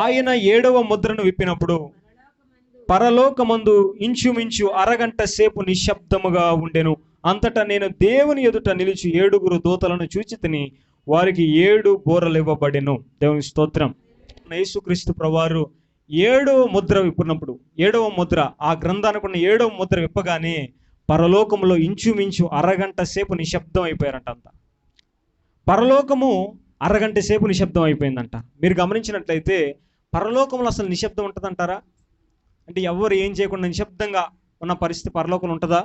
ఆయన 7వ ముద్రను విప్పినప్పుడు పరలోకమందు ఇంచుమించు అరగంట సేపు నిశ్శబ్దముగా ఉండెను. అంతటా నేను దేవుని ఎదుట నిలిచి 7 దూతలను చూచి తిని వారికి 7 బూరలు ఇవ్వబడెను. దేవుని స్తోత్రం. యేసుక్రీస్తు ప్రభువారు 7వ ముద్ర విప్పినప్పుడు, 7వ ముద్ర, ఆ గ్రంథానికి ఉన్న 7వ ముద్ర విప్పగానే పరలోకములో ఇంచుమించు అరగంట సేపు నిశ్శబ్దం అయిపోయారంట. అంతా పరలోకము అరగంట సేపు నిశ్శబ్దం అయిపోయిందంట. మీరు గమనించినట్లయితే పరలోకంలో అసలు నిశ్శబ్దం ఉంటుందంటారా? అంటే ఎవరు ఏం చేయకుండా నిశ్శబ్దంగా ఉన్న పరిస్థితి పరలోకంలో ఉంటుందా?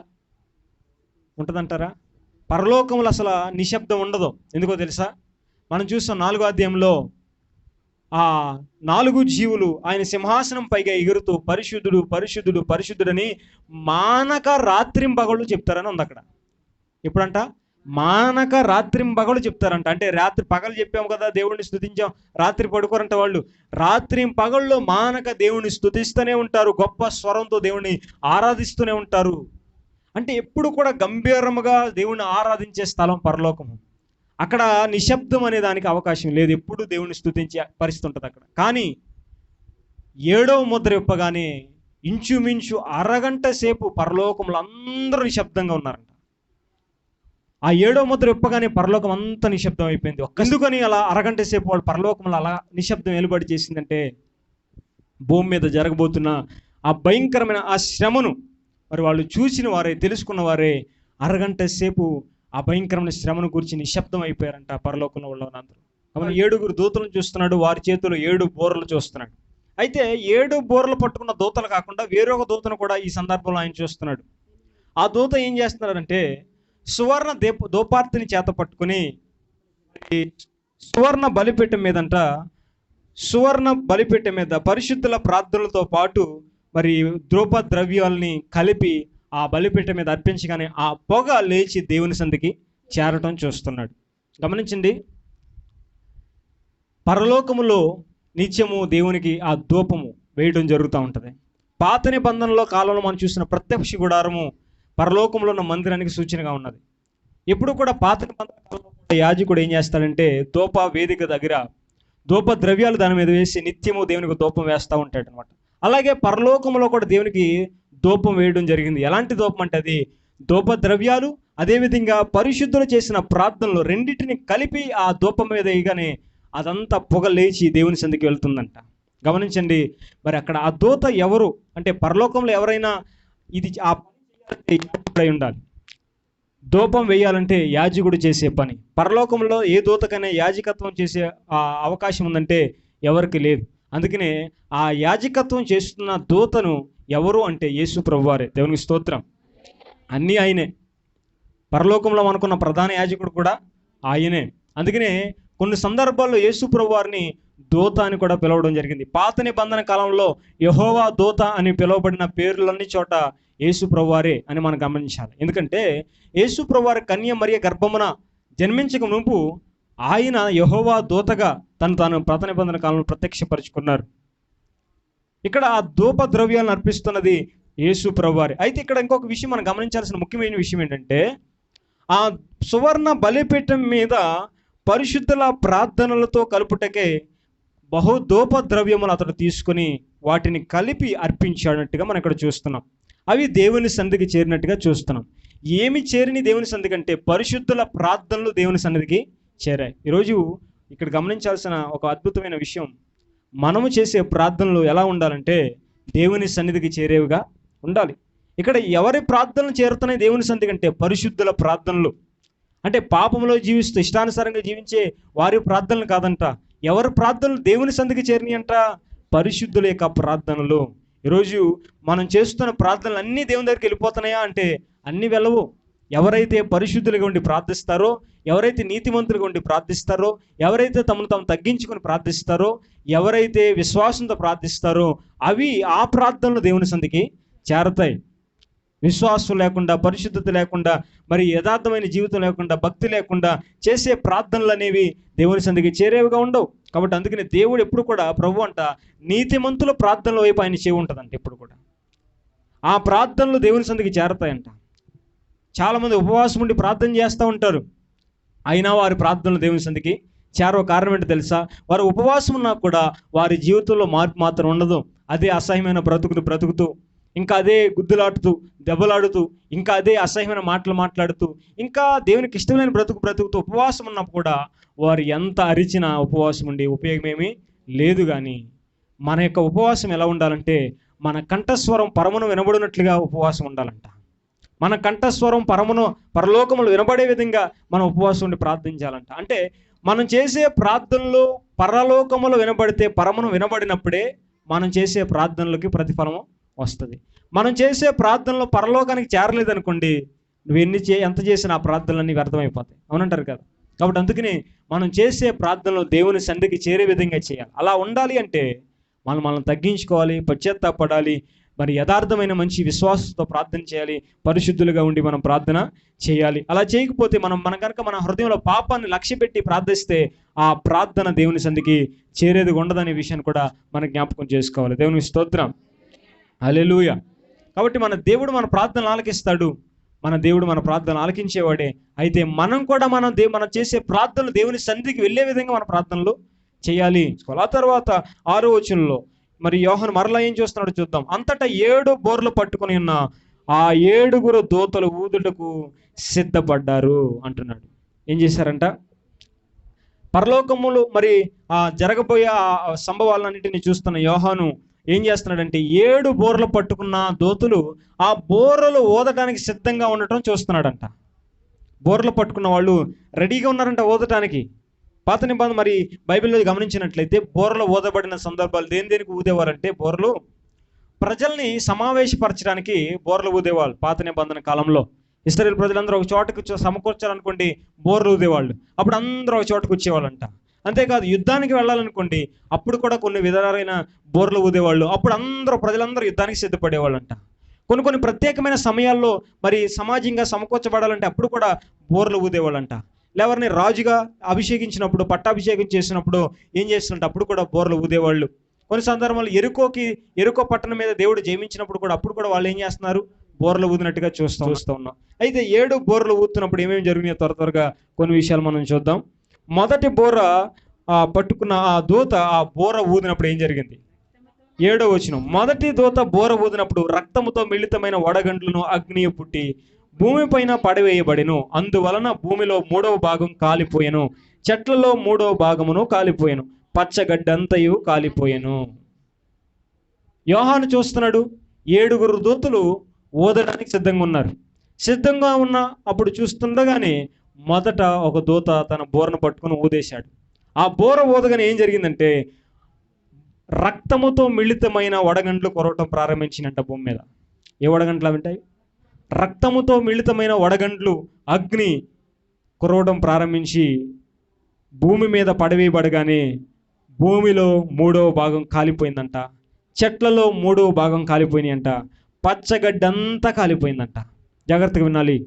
ఉంటుందంటారా? పరలోకంలో అసలు నిశ్శబ్దం ఉండదు. ఎందుకో తెలుసా? మనం చూస్తాం 4వ అధ్యాయంలో ఆ 4 జీవులు ఆయన సింహాసనం పైగా ఎగురుతూ పరిశుద్ధుడు పరిశుద్ధుడు పరిశుద్ధుడని మానక రాత్రింబగళ్ళు చెప్తారని ఉంది అక్కడ. ఎప్పుడంట? మానక రాత్రింబగళ్ళు చెప్తారంట. అంటే రాత్రి పగలు చెప్పాము కదా, దేవుడిని స్తుతించాం, రాత్రి పడుకోరంట వాళ్ళు. రాత్రి పగళ్ళు మానక దేవుడిని స్తుతిస్తూనే ఉంటారు, గొప్ప స్వరంతో దేవుడిని ఆరాధిస్తూనే ఉంటారు. అంటే ఎప్పుడు కూడా గంభీరముగా దేవుడిని ఆరాధించే స్థలం పరలోకము. అక్కడ నిశ్శబ్దం అనే దానికి అవకాశం లేదు, ఎప్పుడు దేవుని స్తుతించే పరిస్థితి ఉంటుంది అక్కడ. కానీ 7వ ముద్ర విప్పగానే ఇంచుమించు అరగంట సేపు పరలోకంలో అందరూ నిశ్శబ్దంగా ఉన్నారంట. ఆ 7వ ముద్ర విప్పగానే పరలోకం అంతా నిశ్శబ్దం అయిపోయింది. ఎందుకని అలా అరగంట సేపు వాళ్ళు పరలోకంలో అలా నిశ్శబ్దం వెలుబడి చేసిందంటే, భూమి మీద జరగబోతున్న ఆ భయంకరమైన ఆ శ్రమను మరి వాళ్ళు చూసిన వారే, తెలుసుకున్న వారే అరగంట సేపు ఆ భయంకరమైన శ్రమను గురించి నిశ్శబ్దం అయిపోయారంట పరలోకంలో వాళ్ళందరూ. కాబట్టి 7 దూతలను చూస్తున్నాడు, వారి చేతులు 7 బూరలు చూస్తున్నాడు. అయితే 7 బూరలు పట్టుకున్న దూతలు కాకుండా వేరొక దూతను కూడా ఈ సందర్భంలో ఆయన చూస్తున్నాడు. ఆ దూత ఏం చేస్తున్నాడంటే సువర్ణ దూపార్తిని చేత పట్టుకుని సువర్ణ బలిపీఠం మీదంట, సువర్ణ బలిపీఠం మీద పరిశుద్ధుల ప్రార్థనలతో పాటు మరి ధూప ద్రవ్యాలని కలిపి ఆ బలిపీఠం మీద అర్పించగానే ఆ పొగ లేచి దేవుని సంధికి చేరటం చూస్తున్నాడు. గమనించండి, పరలోకములో నిత్యము దేవునికి ఆ ధూపము వేయడం జరుగుతూ ఉంటుంది. పాత నిబంధనలో కాలంలో మనం చూసిన ప్రత్యక్ష గుడారము పరలోకంలో ఉన్న మందిరానికి సూచనగా ఉన్నది. ఎప్పుడు కూడా పాత నిబంధన యాజకుడు ఏం చేస్తాడంటే ధూప వేదిక దగ్గర ధూప ద్రవ్యాలు దాని మీద వేసి నిత్యము దేవునికి ధూపం వేస్తూ ఉంటాడు అనమాట. అలాగే పరలోకంలో కూడా దేవునికి ధూపం వేయడం జరిగింది. ఎలాంటి ధూపం అంటే అది ధూప ద్రవ్యాలు, అదేవిధంగా పరిశుద్ధులు చేసిన ప్రార్థనలు రెండింటిని కలిపి ఆ ధూపం మీద వేయగానే అదంతా పొగ లేచి దేవుని సంధికి వెళ్తుందంట. గమనించండి, మరి అక్కడ ఆ దూత ఎవరు అంటే పరలోకంలో ఎవరైనా ఇది ఆ పని ఉండాలి. ధూపం వేయాలంటే యాజకుడు చేసే పని. పరలోకంలో ఏ దూతకైనా యాజకత్వం చేసే అవకాశం ఉందంటే ఎవరికి లేదు. అందుకనే ఆ యాజకత్వం చేస్తున్న దూతను ఎవరు అంటే యేసు ప్రభువారే. దేవునికి స్తోత్రం. అన్నీ ఆయనే. పరలోకంలో అనుకున్న ప్రధాన యాజకుడు కూడా ఆయనే. అందుకనే కొన్ని సందర్భాల్లో యేసు ప్రభువారిని దూత అని కూడా పిలవడం జరిగింది. పాత నిబంధన కాలంలో యెహోవా దూత అని పిలువబడిన పేర్లన్నీ చోట యేసు ప్రభువారే అని మనం గమనించాలి. ఎందుకంటే యేసు ప్రభువారి కన్య మరియ గర్భమున జన్మించక మునుపు ఆయన యెహోవా దూతగా తాను పాత నిబంధన కాలంలో ప్రత్యక్షపరుచుకున్నారు. ఇక్కడ ఆ ధూప ద్రవ్యాలను అర్పిస్తున్నది యేసు ప్రభువారే. అయితే ఇక్కడ ఇంకొక విషయం మనం గమనించాల్సిన ముఖ్యమైన విషయం ఏంటంటే ఆ సువర్ణ బలిపీఠం మీద పరిశుద్ధుల ప్రార్థనలతో కలుపుటకే బహు ధూప ద్రవ్యములు అతడు తీసుకుని వాటిని కలిపి అర్పించాడన్నట్టుగా మనం ఇక్కడ చూస్తున్నాం. అవి దేవుని సన్నిధికి చేరినట్టుగా చూస్తున్నాం. ఏమి చేరిని దేవుని సన్నిధికి అంటే పరిశుద్ధుల ప్రార్థనలు దేవుని సన్నిధికి చేరాయి. ఈరోజు ఇక్కడ గమనించాల్సిన ఒక అద్భుతమైన విషయం, మనము చేసే ప్రార్థనలు ఎలా ఉండాలంటే దేవుని సన్నిధికి చేరేవిగా ఉండాలి. ఇక్కడ ఎవరి ప్రార్థనలు చేరుతున్నాయి దేవుని సన్నిధికి అంటే పరిశుద్ధుల ప్రార్థనలు. అంటే పాపంలో జీవిస్తూ ఇష్టానుసారంగా జీవించే వారి ప్రార్థనలు కాదంట. ఎవరి ప్రార్థనలు దేవుని సన్నిధికి చేరినాయి అంట? పరిశుద్ధుల యొక్క ప్రార్థనలు. ఈరోజు మనం చేస్తున్న ప్రార్థనలు అన్నీ దేవుని దగ్గరికి వెళ్ళిపోతున్నాయా అంటే అన్నీ వెళ్ళవు. ఎవరైతే పరిశుద్ధులుగా ఉండి ప్రార్థిస్తారో, ఎవరైతే నీతిమంతులుగా ఉండి ప్రార్థిస్తారో, ఎవరైతే తమను తాము తగ్గించుకొని ప్రార్థిస్తారో, ఎవరైతే విశ్వాసంతో ప్రార్థిస్తారో అవి ఆ ప్రార్థనలు దేవుని సన్నిధికి చేరతాయి. విశ్వాసం లేకుండా, పరిశుద్ధత లేకుండా, మరి యథార్థమైన జీవితం లేకుండా, భక్తి లేకుండా చేసే ప్రార్థనలు అనేవి దేవుని సన్నిధికి చేరేవిగా ఉండవు. కాబట్టి అందుకని దేవుడు ఎప్పుడు కూడా ప్రభు అంట నీతిమంతుల ప్రార్థనల వైపు ఆయన చేయి ఉంటుందంట. ఎప్పుడు కూడా ఆ ప్రార్థనలు దేవుని సన్నిధికి చేరతాయంట. చాలామంది ఉపవాసం ఉండి ప్రార్థన చేస్తూ ఉంటారు, అయినా వారి ప్రార్థనలు దేవుని సన్నిధికి చేరవ కారణం ఏంటో తెలుసా? వారు ఉపవాసం ఉన్నా కూడా వారి జీవితంలో మార్పు మాత్రం ఉండదు. అదే అసహ్యమైన బ్రతుకుతూ ఇంకా అదే గుద్దులాడుతూ దెబ్బలాడుతూ ఇంకా అదే అసహ్యమైన మాటలు మాట్లాడుతూ ఇంకా దేవునికి ఇష్టమైన బ్రతుకుతూ ఉపవాసం ఉన్నప్పుడు కూడా వారు ఎంత అరిచినా ఉపవాసం ఉండి ఉపయోగమేమీ లేదు. కానీ మన యొక్క ఉపవాసం ఎలా ఉండాలంటే మన కంఠస్వరం పరమును వినబడినట్లుగా ఉపవాసం ఉండాలంట. మన కంఠస్వరం పరలోకములు వినబడే విధంగా మనం ఉపవాసం ఉండి ప్రార్థించాలంట. అంటే మనం చేసే ప్రార్థనలు పరలోకములు వినబడితే, పరమును వినబడినప్పుడే మనం చేసే ప్రార్థనలకి ప్రతిఫలము వస్తుంది. మనం చేసే ప్రార్థనలు పరలోకానికి చేరలేదనుకోండి, నువ్వు ఎంత చేసినా ఆ ప్రార్థనలన్నీ వ్యర్థమైపోతాయి. అవునంటారు కదా. కాబట్టి అందుకని మనం చేసే ప్రార్థనలు దేవుని సన్నిధికి చేరే విధంగా చేయాలి. అలా ఉండాలి అంటే మనం తగ్గించుకోవాలి, పశ్చాత్తాపడాలి, మరి యథార్థమైన మంచి విశ్వాసంతో ప్రార్థన చేయాలి, పరిశుద్ధులుగా ఉండి మనం ప్రార్థన చేయాలి. అలా చేయకపోతే మన కనుక మన హృదయంలో పాపాన్ని లక్ష్యపెట్టి ప్రార్థిస్తే ఆ ప్రార్థన దేవుని సన్నిధికి చేరేది ఉండదనే విషయాన్ని కూడా మనం జ్ఞాపకం చేసుకోవాలి. దేవుని స్తోత్రం, హల్లెలూయా. కాబట్టి మన దేవుడు మన ప్రార్థనలు ఆలకిస్తాడు. మన దేవుడు మన ప్రార్థనలు ఆలకించేవాడే. అయితే మనం కూడా మనం చేసే ప్రార్థనలు దేవుని సన్నిధికి వెళ్ళే విధంగా మన ప్రార్థనలు చేయాలి. ఆ తర్వాత 6వ వచనంలో మరి యోహాను మరలా ఏం చూస్తున్నాడో చూద్దాం. అంతటా 7 బోర్లు పట్టుకుని ఉన్న ఆ 7 దూతలు ఊదుటకు సిద్ధపడ్డారు అంటున్నాడు. ఏం చేశారంట? పరలోకములు మరి జరగబోయే ఆ సంభవాలన్నింటినీ చూస్తున్న యోహాను ఏం చేస్తున్నాడంటే 7 బోర్లు పట్టుకున్న దూతలు ఆ బోర్లు ఊదటానికి సిద్ధంగా ఉండటం చూస్తున్నాడంట. బోర్లు పట్టుకున్న వాళ్ళు రెడీగా ఉన్నారంట ఊదటానికి. పాత నిబంధన మరి బైబిల్లో గమనించినట్లయితే బోర్లు ఊదబడిన సందర్భాలు దేనికి ఊదేవారంటే, బోర్లు ప్రజల్ని సమావేశపరచడానికి బోర్లు ఊదేవాళ్ళు. పాత నిబంధన కాలంలో ఇశ్రాయేలు ప్రజలందరూ ఒక చోటకు సమకూర్చాలనుకోండి, బోర్లు ఊదేవాళ్ళు. అప్పుడు అందరూ ఒక చోటకు వచ్చేవాళ్ళంట. అంతేకాదు యుద్ధానికి వెళ్ళాలనుకోండి, అప్పుడు కూడా కొన్ని విధాలైన బోర్లు ఊదేవాళ్ళు. అప్పుడు ప్రజలందరూ యుద్ధానికి సిద్ధపడేవాళ్ళంట. కొన్ని ప్రత్యేకమైన సమయాల్లో మరి సమాజంగా సమకూర్చబడాలంటే అప్పుడు కూడా బోర్లు ఊదేవాళ్ళంట. ఎవరిని రాజుగా అభిషేకించినప్పుడు, పట్టాభిషేకం చేసినప్పుడు ఏం చేస్తుంటే అప్పుడు కూడా బోర్లు ఊదేవాళ్ళు. కొన్ని సందర్భాల్లో ఎరుకో పట్టణం మీద దేవుడు జయించినప్పుడు కూడా అప్పుడు కూడా వాళ్ళు ఏం చేస్తున్నారు? బోర్లు ఊదినట్టుగా చూస్తూ ఉన్నాం. అయితే 7 బోర్లు ఊతున్నప్పుడు ఏమేమి జరిగినాయో త్వరగా కొన్ని విషయాలు మనం చూద్దాం. మొదటి బోర పట్టుకున్న ఆ దూత ఆ బోర ఊదినప్పుడు ఏం జరిగింది? 7వ వచనం. మొదటి దూత బోర ఊదినప్పుడు రక్తముతో మిళితమైన వడగండ్లను అగ్ని పుట్టి భూమిపైన పడవేయబడెను. అందువలన భూమిలో 3వ భాగం కాలిపోయెను, చెట్లలో 3వ భాగమును కాలిపోయెను, పచ్చగడ్డంతయు కాలిపోయెను. యోహాను చూస్తున్నాడు, 7 దూతలు ఊదడానికి సిద్ధంగా ఉన్న అప్పుడు చూస్తుండగానే మొదట ఒక దూత తన బోరను పట్టుకుని ఊదేశాడు. ఆ బోర ఊదగానే ఏం జరిగిందంటే రక్తముతో మిళితమైన వడగండ్లు కురవటం ప్రారంభించినట్ట భూమి మీద. ఏ వడగండ్లు అవి ఉంటాయి? రక్తముతో మిళితమైన వడగండ్లు అగ్ని కురవడం ప్రారంభించి భూమి మీద పడవేయబడగానే భూమిలో 3వ భాగం కాలిపోయిందంట, చెట్లలో 3వ భాగం కాలిపోయినాయంట, పచ్చగడ్డంతా కాలిపోయిందంట. జాగ్రత్తగా వినాలి,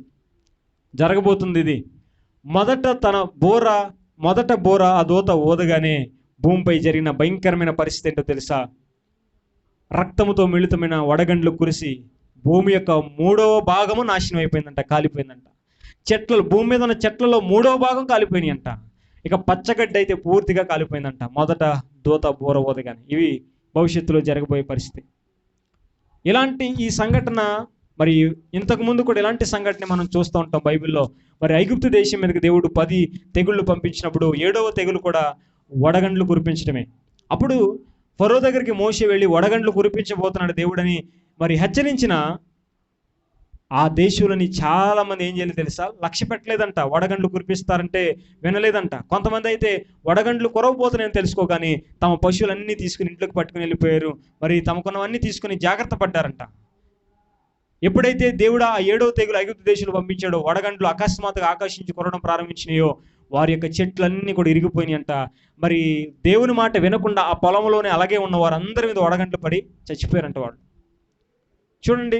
జరగబోతుంది ఇది. మొదట బోర ఆ దూత ఊదగానే భూమిపై జరిగిన భయంకరమైన పరిస్థితి ఏంటో తెలుసా? రక్తముతో మిళితమైన వడగండ్లు కురిసి భూమి యొక్క 3వ భాగము నాశనం అయిపోయిందంట, కాలిపోయిందంట. భూమి మీద ఉన్న చెట్లలో 3వ భాగం కాలిపోయినాయంట. ఇక పచ్చగడ్డ అయితే పూర్తిగా కాలిపోయిందంట మొదట దూత బోర ఊదగానే. ఇవి భవిష్యత్తులో జరగబోయే పరిస్థితి. ఇలాంటి ఈ సంఘటన మరి ఇంతకు ముందు కూడా ఇలాంటి సంఘటన మనం చూస్తూ ఉంటాం బైబిల్లో. మరి ఐగుప్తు దేశం మీదకి దేవుడు 10 తెగుళ్ళు పంపించినప్పుడు 7వ తెగులు కూడా వడగండ్లు కురిపించడమే. అప్పుడు ఫరో దగ్గరికి మోషే వెళ్ళి వడగండ్లు కురిపించబోతున్నాడు దేవుడని మరి హెచ్చరించిన ఆ దేశంలోని చాలా మంది ఏం చేయలేదు తెలుసా? లక్ష్య పెట్టలేదంట. వడగండ్లు కురిపిస్తారంటే వినలేదంట. కొంతమంది అయితే వడగండ్లు కురవబోతున్నాయని తెలుసుకోగాని తమ పశువులన్నీ తీసుకుని ఇంట్లోకి పట్టుకుని వెళ్ళిపోయారు. మరి తమకున్నవన్నీ తీసుకుని జాగ్రత్త పడ్డారంట. ఎప్పుడైతే దేవుడు ఆ 7వ తెగులు ఐగుప్తు దేశంలో పంపించాడో వడగండ్లు అకస్మాత్తుగా ఆకర్షించి కురవడం ప్రారంభించినాయో వారి యొక్క చెట్లన్నీ కూడా ఇరిగిపోయినాయంట. మరి దేవుని మాట వినకుండా ఆ పొలంలోనే అలాగే ఉన్న వారందరి మీద వడగండ్లు పడి చచ్చిపోయారంట వాళ్ళు. చూడండి,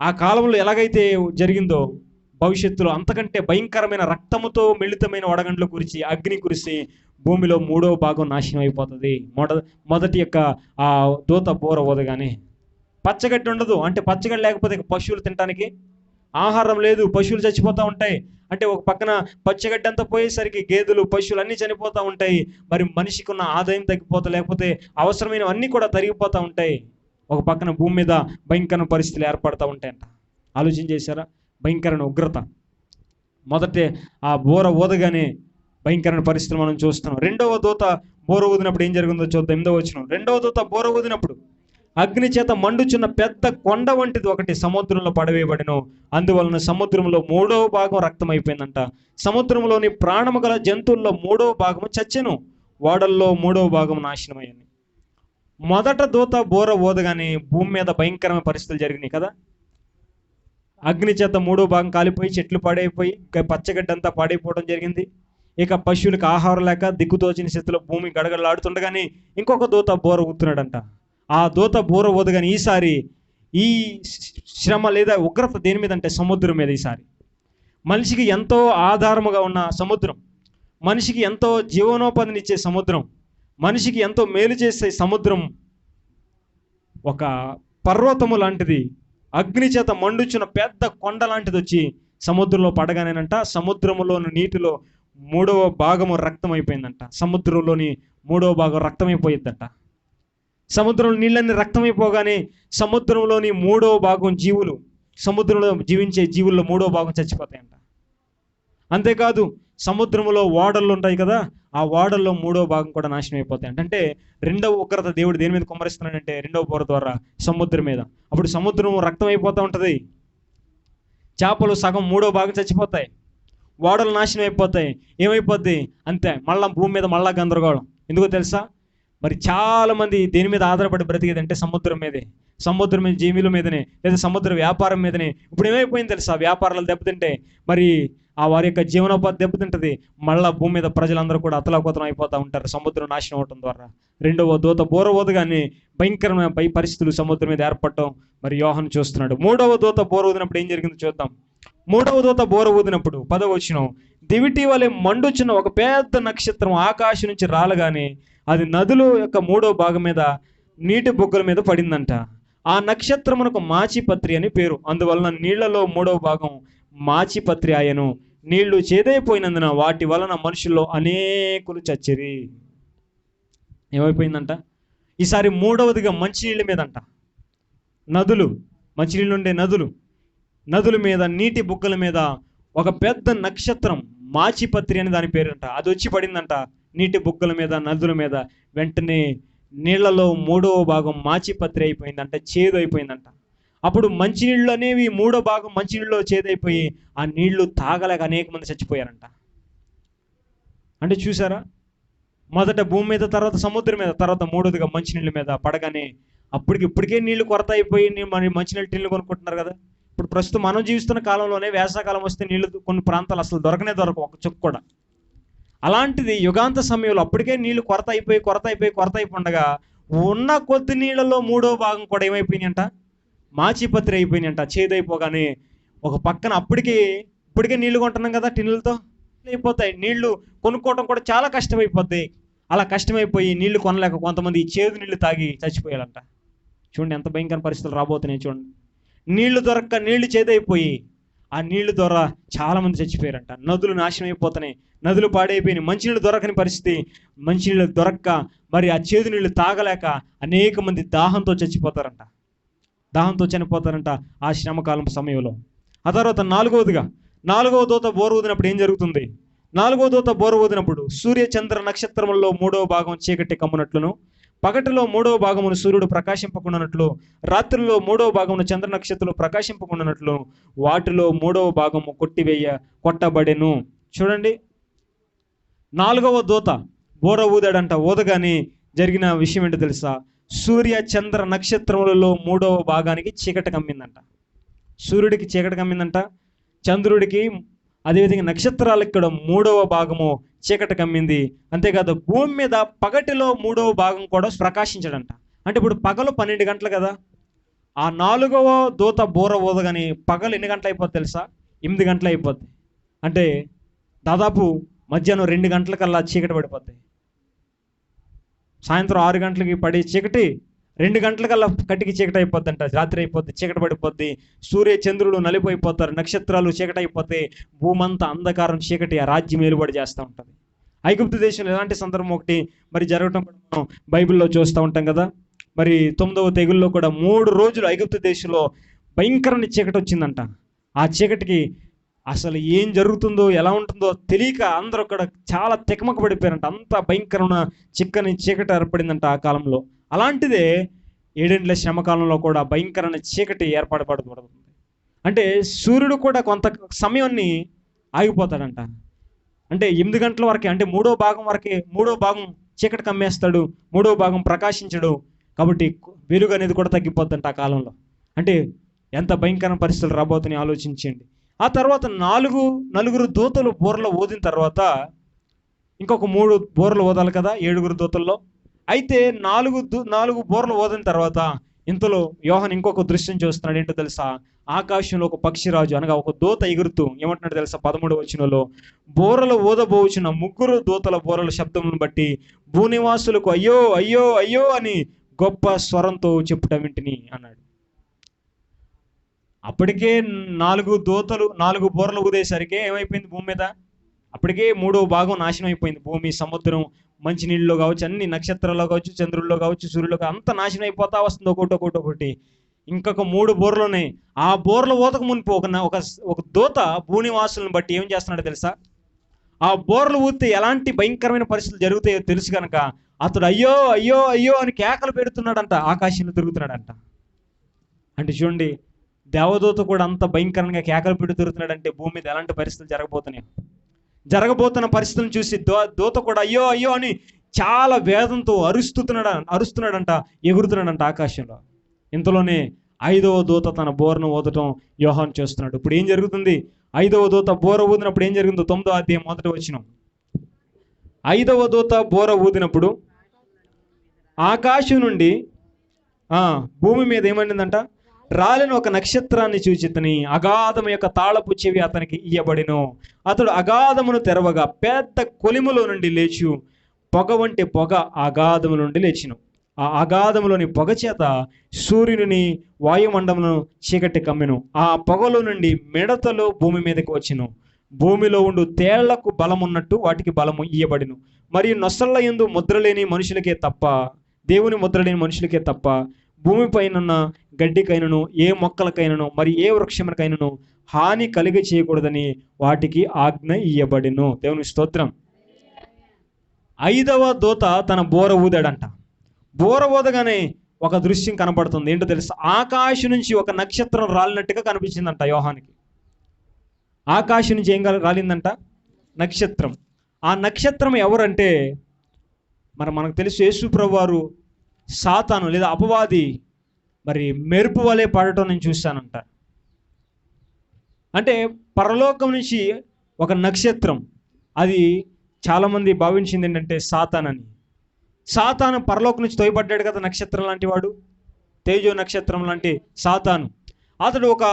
ఆ కాలంలో ఎలాగైతే జరిగిందో భవిష్యత్తులో అంతకంటే భయంకరమైన రక్తముతో మిళితమైన వడగండ్లు కురిచి అగ్ని కురిసి భూమిలో 3వ భాగం నాశనం అయిపోతుంది. మొదటి యొక్క ఆ దూత బోర ఊదగానే పచ్చగడ్డి ఉండదు. అంటే పచ్చగడ్డి లేకపోతే పశువులు తినడానికి ఆహారం లేదు, పశువులు చచ్చిపోతూ ఉంటాయి. అంటే ఒక పక్కన పచ్చగడ్డి అంతా పోయేసరికి గేదెలు పశువులు అన్నీ చనిపోతూ ఉంటాయి. మరి మనిషికి ఉన్న ఆదాయం తగ్గిపోతా, లేకపోతే అవసరమైనవన్నీ కూడా తరిగిపోతూ ఉంటాయి. ఒక పక్కన భూమి మీద భయంకరమైన పరిస్థితులు ఏర్పడుతూ ఉంటాయంట. ఆలోచన చేశారా? భయంకరమైన ఉగ్రత. మొదటే ఆ బోర ఊదగానే భయంకరమైన పరిస్థితులు మనం చూస్తున్నాం. రెండవ దూత బోర ఊదినప్పుడు ఏం జరిగిందో చూద్దాం. 8వ వచనం. రెండవ దూత బోర ఊదినప్పుడు అగ్ని చేత మండుచున్న పెద్ద కొండ వంటిది ఒకటి సముద్రంలో పడవేయబడెను. అందువలన సముద్రంలో 3వ భాగం రక్తం అయిపోయిందంట. సముద్రంలోని ప్రాణము గల జంతువుల్లో 3వ భాగము చచ్చెను. ఓడల్లో 3వ భాగం నాశనమయ్యింది. మొదట దూత బోర ఊదగానే భూమి మీద భయంకరమైన పరిస్థితులు జరిగినాయి కదా. అగ్ని చేత 3వ భాగం కాలిపోయి, చెట్లు పాడైపోయి, పచ్చగడ్డంతా పాడైపోవడం జరిగింది. ఇక పశువులకు ఆహారం లేక దిక్కుతోచిన స్థితిలో భూమి గడగడలాడుతుండగానే ఇంకొక దూత బోర ఊదుతున్నాడంట. ఆ దూత బోర ఊదగానే ఈసారి ఈ శ్రమ లేదా ఉగ్రత దేని మీద అంటే సముద్రం మీద. ఈసారి మనిషికి ఎంతో ఆధారముగా ఉన్న సముద్రం, మనిషికి ఎంతో జీవనోపాధినిచ్చే సముద్రం, మనిషికి ఎంతో మేలు చేసే సముద్రం ఒక పర్వతము లాంటిది, అగ్ని చేత మండుచున్న పెద్ద కొండ లాంటిది వచ్చి సముద్రంలో పడగానేనంట సముద్రములోని నీటిలో 3వ భాగము రక్తం అయిపోయిందంట. సముద్రంలోని 3వ భాగం రక్తమైపోయిద్దంట. సముద్రంలో నీళ్ళన్నీ రక్తమైపోగానే సముద్రంలోని 3వ భాగం జీవులు, సముద్రంలో జీవించే జీవుల్లో 3వ భాగం చచ్చిపోతాయంట. అంతేకాదు సముద్రంలో ఓడళ్ళు ఉంటాయి కదా, ఆ ఓడల్లో 3వ భాగం కూడా నాశనం అయిపోతాయంట. అంటే రెండవ ఉగ్రత దేవుడు దేని మీద కుమ్మరిస్తున్నాడంటే రెండవ బోర ద్వారా సముద్రం మీద. అప్పుడు సముద్రం రక్తం అయిపోతూ ఉంటుంది. చేపలు సగం 3వ భాగం చచ్చిపోతాయి. ఓడలు నాశనం అయిపోతాయి. ఏమైపోద్ది? అంతే, మళ్ళా భూమి మీద మళ్ళా గందరగోళం. ఎందుకో తెలుసా? మరి చాలా మంది దేని మీద ఆధారపడి బ్రతికేది అంటే సముద్రం మీదే, సముద్రం మీద జీవుల మీదనే, లేదా సముద్ర వ్యాపారం మీదనే. ఇప్పుడు ఏమైపోయింది తెలుసా? వ్యాపారాలు దెబ్బతింటే మరి ఆ వారి యొక్క జీవనోపాధి దెబ్బతింటది. మళ్ళా భూమి మీద ప్రజలందరూ కూడా అతలాకుతలం అయిపోతూ ఉంటారు సముద్రం నాశనం అవటం ద్వారా. రెండవ దూత బోర ఊదగానే భయంకరమైన పరిస్థితులు సముద్రం మీద ఏర్పడటం మరి యోహాను చూస్తున్నాడు. 3వ దూత బోర ఊదినప్పుడు ఏం జరిగిందో చూద్దాం. 3వ దూత బోర ఊదినప్పుడు 10వ వచనం. దివిటి వలె మండుచున్న ఒక పెద్ద నక్షత్రం ఆకాశం నుంచి రాలగానే అది నదుల యొక్క 3వ భాగం మీద నీటి బొగ్గల మీద పడిందంట. ఆ నక్షత్రమునకు మాచిపత్రి అని పేరు. అందువలన నీళ్లలో 3వ భాగం మాచిపత్రి ఆయను. నీళ్లు చేదైపోయినందున వాటి వలన మనుషుల్లో అనేకులు చచ్చిరి. ఏమైపోయిందంట? ఈసారి 3వదిగా మంచినీళ్ళ మీదంట. నదులు, మంచినీళ్ళు ఉండే నదుల మీద, నీటి బుగ్గల మీద ఒక పెద్ద నక్షత్రం మాచిపత్రి అని దాని పేరంట. అది వచ్చి పడిందంట నీటి బుగ్గల మీద, నదుల మీద. వెంటనే నీళ్లలో 3వ భాగం మాచిపత్రి అయిపోయిందంట, చేదు అయిపోయిందంట. అప్పుడు మంచినీళ్ళు అనేవి 3వ భాగం మంచినీళ్ళలో చేదైపోయి ఆ నీళ్లు తాగలేక అనేక మంది చచ్చిపోయారంట. అంటే చూసారా? మొదట భూమి మీద, తర్వాత సముద్రం మీద, తర్వాత 3వదిగా మంచినీళ్ళ మీద పడగానే ఇప్పటికే నీళ్లు కొరత అయిపోయి మరి మంచినీళ్ళు టిన్లు కొనుక్కుంటున్నారు కదా. ఇప్పుడు ప్రస్తుతం మనం జీవిస్తున్న కాలంలోనే వేసవకాలం వస్తే నీళ్లు కొన్ని ప్రాంతాలు అసలు దొరకవు, ఒక చుక్క కూడా. అలాంటిది యుగాంత సమయంలో అప్పటికే నీళ్లు కొరత అయిపోయి ఉండగా ఉన్న కొద్ది నీళ్ళలో 3వ భాగం కూడా ఏమైపోయినాయంట? మాచిపత్రి అయిపోయినాయంట. చేదైపోగానే ఒక పక్కన ఇప్పటికే నీళ్లు కొంటున్నాం కదా టిన్నులతో, అయిపోతాయి. నీళ్లు కొనుక్కోవడం కూడా చాలా కష్టమైపోద్ది. అలా కష్టమైపోయి నీళ్లు కొనలేక కొంతమంది ఈ చేదు నీళ్లు తాగి చచ్చిపోయాలంట. చూడండి ఎంత భయంకర పరిస్థితులు రాబోతున్నాయి. చూడండి, నీళ్లు దొరక్క నీళ్లు చేదైపోయి ఆ నీళ్లు ద్వారా చాలా మంది చచ్చిపోయారంట. నదులు నాశనం అయిపోతున్నాయి, నదులు పాడైపోయినాయి. మంచినీళ్ళు దొరకని పరిస్థితి, మంచినీళ్ళు దొరక్క మరి ఆ చేదు నీళ్లు తాగలేక అనేక మంది దాహంతో చనిపోతారంట ఆ శ్రమకాలం సమయంలో. ఆ తర్వాత 4వ దూత బోర ఊదినప్పుడు ఏం జరుగుతుంది? 4వ దూత బోర ఊదినప్పుడు సూర్య చంద్ర నక్షత్రములలో 3వ భాగం చీకటి కమ్మునట్లును, పగటిలో 3వ భాగమును సూర్యుడు ప్రకాశింపకుండానట్లు, రాత్రిలో 3వ భాగమును చంద్ర నక్షత్రాలు ప్రకాశింపకుండానట్లు వాటిలో 3వ భాగము కొట్టబడెను. చూడండి, 4వ దూత బోర ఊదాడంట. ఊదగానే జరిగిన విషయం ఏంటో తెలుసా? సూర్య చంద్ర నక్షత్రములలో 3వ భాగానికి చీకటి కమ్మిందంట. సూర్యుడికి చీకటి కమ్మిందంట, చంద్రుడికి, అదేవిధంగా నక్షత్రాలకు ఇక్కడ 3వ భాగము చీకటి కమ్మింది. అంతేకాదు భూమి మీద పగటిలో 3వ భాగం కూడా ప్రకాశించడంట. అంటే ఇప్పుడు పగలు 12 గంటలు కదా, ఆ 4వ దూత బోర ఊదగానే పగలు ఎన్ని గంటలు అయిపోద్ది తెలుసా? 8 గంటలు అయిపోద్ది. అంటే దాదాపు మధ్యాహ్నం 2 గంటలకల్లా చీకటి పడిపోద్ది. సాయంత్రం 6 గంటలకి పడే చీకటి 2 గంటలకల్లా కటికి చీకటి అయిపోద్దంట, రాత్రి అయిపోద్ది, చీకటి పడిపోద్ది, సూర్య చంద్రుడు నలిపోయిపోతారు, నక్షత్రాలు చీకటి అయిపోతే భూమంతా అంధకారం చీకటి ఆ రాజ్యం ఏలుబడి చేస్తూ ఉంటుంది. ఐగుప్తు దేశంలో ఎలాంటి సందర్భం ఒకటి మరి జరగటం కూడా మనం బైబిల్లో చూస్తూ ఉంటాం కదా. మరి 9వ తెగుల్లో కూడా 3 రోజులు ఐగుప్తు దేశంలో భయంకరమైన చీకటి వచ్చిందంట. ఆ చీకటికి అసలు ఏం జరుగుతుందో ఎలా ఉంటుందో తెలియక అందరూ కూడా చాలా తికమక పడిపోయారంట. అంత భయంకరమైన చిక్కని చీకటి ఏర్పడిందంట ఆ కాలంలో. అలాంటిదే 7 శ్రమకాలంలో కూడా భయంకరమైన చీకటి ఏర్పడబడుతుంది. అంటే సూర్యుడు కూడా కొంత సమయాన్ని ఆగిపోతాడంట. అంటే 8 గంటల వరకే, అంటే 3వ భాగం వరకే, 3వ భాగం చీకటి కమ్మేస్తాడు, 3వ భాగం ప్రకాశించడు. కాబట్టి వెలుగు అనేది కూడా తగ్గిపోద్దంట ఆ కాలంలో. అంటే ఎంత భయంకరమైన పరిస్థితులు రాబోతున్నాయి ఆలోచించండి. ఆ తర్వాత నలుగురు దూతలు బూరలు ఊదిన తర్వాత ఇంకొక 3 బూరలు ఊదాలి కదా 7 దూతల్లో. అయితే 4 బూరలు ఊదిన తర్వాత ఇంతలో యోహాను ఇంకొక దృశ్యం చూస్తున్నాడు. ఏంటో తెలుసా? ఆకాశంలో ఒక పక్షిరాజు అనగా ఒక దూత ఎగురుతూ ఏమంటున్నాడు తెలుసా? 13వ వచనంలో, బూరలు ఊదబోచున్న 3 దూతల బూరల శబ్దమును బట్టి భూనివాసులకు అయ్యో అయ్యో అయ్యో అని గొప్ప స్వరంతో చెప్పుట వింటిని అన్నాడు. అప్పటికే 4 బూరలు ఊదేసరికి ఏమైపోయింది భూమి మీద? అప్పటికే 3వ భాగం నాశనం అయిపోయింది. భూమి, సముద్రం, మంచినీళ్ళలో కావచ్చు, అన్ని నక్షత్రాల్లో కావచ్చు, చంద్రుల్లో కావచ్చు, సూర్యుల్లో అంత నాశనం అయిపోతా వస్తుంది ఒకటి. ఇంకొక 3 బూరలు ఉన్నాయి. ఆ బూరలు ఊతకు మునిపి ఒక దూత భూనివాసులను బట్టి ఏం చేస్తున్నాడో తెలుసా? ఆ బూరలు ఊదితే ఎలాంటి భయంకరమైన పరిస్థితులు జరుగుతాయో తెలుసు కనుక అతడు అయ్యో అయ్యో అయ్యో అని కేకలు పెడుతున్నాడంట, ఆకాశంలో తిరుగుతున్నాడంట. అంటే చూడండి, దేవదూత కూడా అంత భయంకరంగా కేకలు పెట్టి తిరుగుతున్నాడంటే భూమి మీద ఎలాంటి పరిస్థితులు జరగబోతున్న పరిస్థితులను చూసి దూత కూడా అయ్యో అయ్యో అని చాలా వేదంతో అరుస్తున్నాడంట, ఎగురుతున్నాడంట ఆకాశంలో. ఇంతలోనే 5వ దూత తన బోరను ఊదటం యోహాను చూస్తున్నాడు. ఇప్పుడు ఏం జరుగుతుంది? 5వ దూత బోర ఊదినప్పుడు ఏం జరిగిందో 9వ అధ్యాయం 1వ వచనం. 5వ దూత బోర ఊదినప్పుడు ఆకాశం నుండి భూమి మీద ఏమైందంట? రాలిన ఒక నక్షత్రాన్ని చూచితని అగాధము యొక్క తాళపు చెవి అతనికి ఇయ్యబడిను. అతడు అగాధమును తెరవగా పెద్ద కొలిములో నుండి లేచు పొగ వంటి పొగ అగాధము నుండి లేచిను. ఆ అగాధములోని పొగ చేత సూర్యుని వాయుమండములను చీకటి కమ్మెను. ఆ పొగలో నుండి మిడతలు భూమి మీదకి వచ్చెను. భూమిలో ఉండు తేళ్లకు బలమున్నట్టు వాటికి బలము ఇయ్యబడిను. మరియు నొసళ్ళ యందు ముద్రలేని మనుషులకే తప్ప, దేవుని ముద్రలేని మనుషులకే తప్ప, భూమిపైనున్న గడ్డికైనను ఏ మొక్కలకైనను మరి ఏ వృక్షములకైనను హాని కలిగి చేయకూడదని వాటికి ఆజ్ఞ ఇయ్యబడిను. దేవుని స్తోత్రం. 5వ దూత తన బోర ఊదాడంట. బోర ఊదగానే ఒక దృశ్యం కనపడుతుంది. ఏంటో తెలుసా? ఆకాశం నుంచి ఒక నక్షత్రం రాలినట్టుగా కనిపించిందంట యోహానికి. ఆకాశం నుంచి ఏం రాలిందంట? నక్షత్రం. ఆ నక్షత్రం ఎవరంటే మనకు తెలుసు, యేసు ప్రభువారు సాతాను లేదా అపవాది మరి మెరుపు వలె పడటం నేను చూశానంట. అంటే పరలోకం నుంచి ఒక నక్షత్రం, అది చాలామంది భావించింది ఏంటంటే సాతానని. సాతాను పరలోకం నుంచి తోయబడ్డాడు కదా, నక్షత్రం లాంటి వాడు, తేజో నక్షత్రం లాంటి సాతాను. అతడు ఒక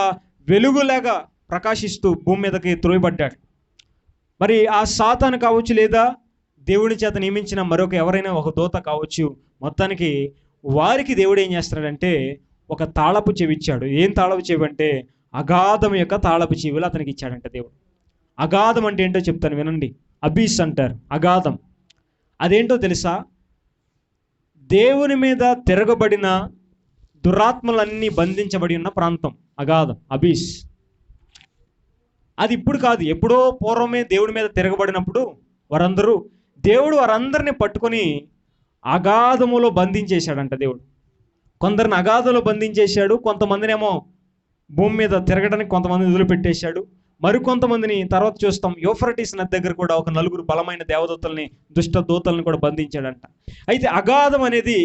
వెలుగులాగా ప్రకాశిస్తూ భూమి మీదకి త్రోయబడ్డాడు. మరి ఆ సాతాను కావచ్చు లేదా దేవుని చేత నియమించిన మరొక ఎవరైనా ఒక దూత కావచ్చు, మొత్తానికి వారికి దేవుడు ఏం చేస్తున్నాడంటే ఒక తాళపు చెవి ఇచ్చాడు. ఏం తాళపు చెవి అంటే అగాధం యొక్క తాళపు చెవులు అతనికి ఇచ్చాడంట దేవుడు. అగాధం అంటే ఏంటో చెప్తాను వినండి. అబీస్ అంటారు అగాధం. అదేంటో తెలుసా? దేవుని మీద తిరగబడిన దురాత్మలన్నీ బంధించబడి ఉన్న ప్రాంతం అగాధం, అబీస్. అది ఇప్పుడు కాదు, ఎప్పుడో పూర్వమే దేవుడి మీద తిరగబడినప్పుడు దేవుడు వారందరినీ పట్టుకొని అగాధములో బంధించేశాడంట దేవుడు. కొందరిని అగాధంలో బంధించేశాడు, కొంతమందినేమో భూమి మీద తిరగడానికి కొంతమందిని వదిలిపెట్టేశాడు. మరికొంతమందిని తర్వాత చూస్తాం, యూఫ్రటీస్ నది దగ్గర కూడా ఒక 4 బలమైన దేవదూతల్ని, దుష్ట దూతల్ని కూడా బంధించాడంట. అయితే అగాధం అనేది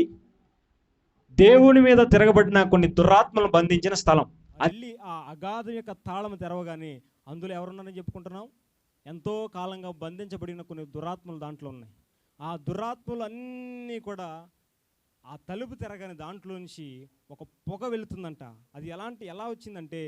దేవుని మీద తిరగబడిన కొన్ని దురాత్మలను బంధించిన స్థలం. అల్లి ఆ అగాధం యొక్క తాళం తెరవగానే అందులో ఎవరున్నారని చెప్పుకుంటున్నాం? ఎంతో కాలంగా బంధించబడిన కొన్ని దురాత్మలు దాంట్లో ఉన్నాయి. ఆ దురాత్మలు అన్నీ కూడా ఆ తలుపు తెరగానే దాంట్లో నుంచి ఒక పొగ వెళుతుందంట. అది ఎలా వచ్చిందంటే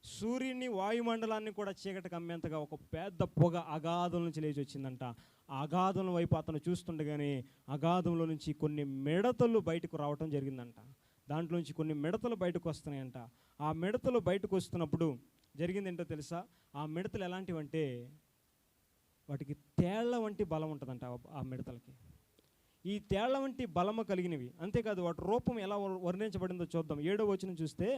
సూర్యుని వాయుమండలాన్ని కూడా చీకటి కమ్మేంతగా ఒక పెద్ద పొగ అగాధం నుంచి లేచి వచ్చిందంట. ఆ అగాధం వైపు అతను చూస్తుండగానే అగాధంలో నుంచి కొన్ని మిడతలు బయటకు రావటం జరిగిందంట. దాంట్లో నుంచి కొన్ని మిడతలు బయటకు వస్తున్నాయంట. ఆ మిడతలు బయటకు వస్తున్నప్పుడు జరిగింది ఏంటో తెలుసా? ఆ మిడతలు ఎలాంటివంటే వాటికి తేళ్ల వంటి బలం ఉంటుందంట. ఆ మిడతలకి ఈ తేళ్ల వంటి బలము కలిగినవి. అంతేకాదు వాటి రూపం ఎలా వర్ణించబడిందో చూద్దాం. 7వ వచనం చూస్తే,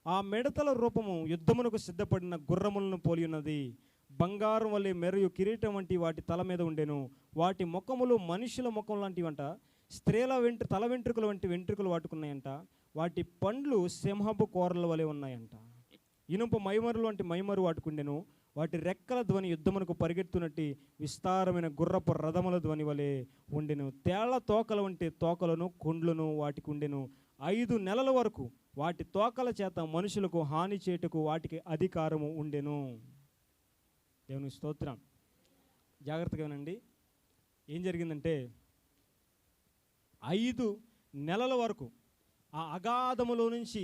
ఆ మిడతల రూపము యుద్ధమునకు సిద్ధపడిన గుర్రములను పోలి ఉన్నది. బంగారం వల్లే మెరయు కిరీటం వంటి వాటి తల మీద ఉండెను. వాటి ముఖములు మనుషుల ముఖం లాంటివంట. స్త్రీల తల వెంట్రుకల వంటి వెంట్రుకలు వాటుకున్నాయంట. వాటి పండ్లు సింహపు కూరల వలె ఉన్నాయంట. ఇనుప మైమరులు వంటి మైమరు వాటుకుండెను. వాటి రెక్కల ధ్వని యుద్ధమునకు పరిగెత్తునట్టి విస్తారమైన గుర్రపు రథముల ధ్వని వలె ఉండెను. తేళ్ల తోకల వంటి తోకలను కొండ్లను వాటికి ఉండెను. 5 నెలల వరకు వాటి తోకల చేత మనుషులకు హాని చేటుకు వాటికి అధికారము ఉండెను. దేవుని స్తోత్రం. జాగ్రత్తగా వినండి. ఏం జరిగిందంటే 5 నెలల వరకు ఆ అగాధములో నుంచి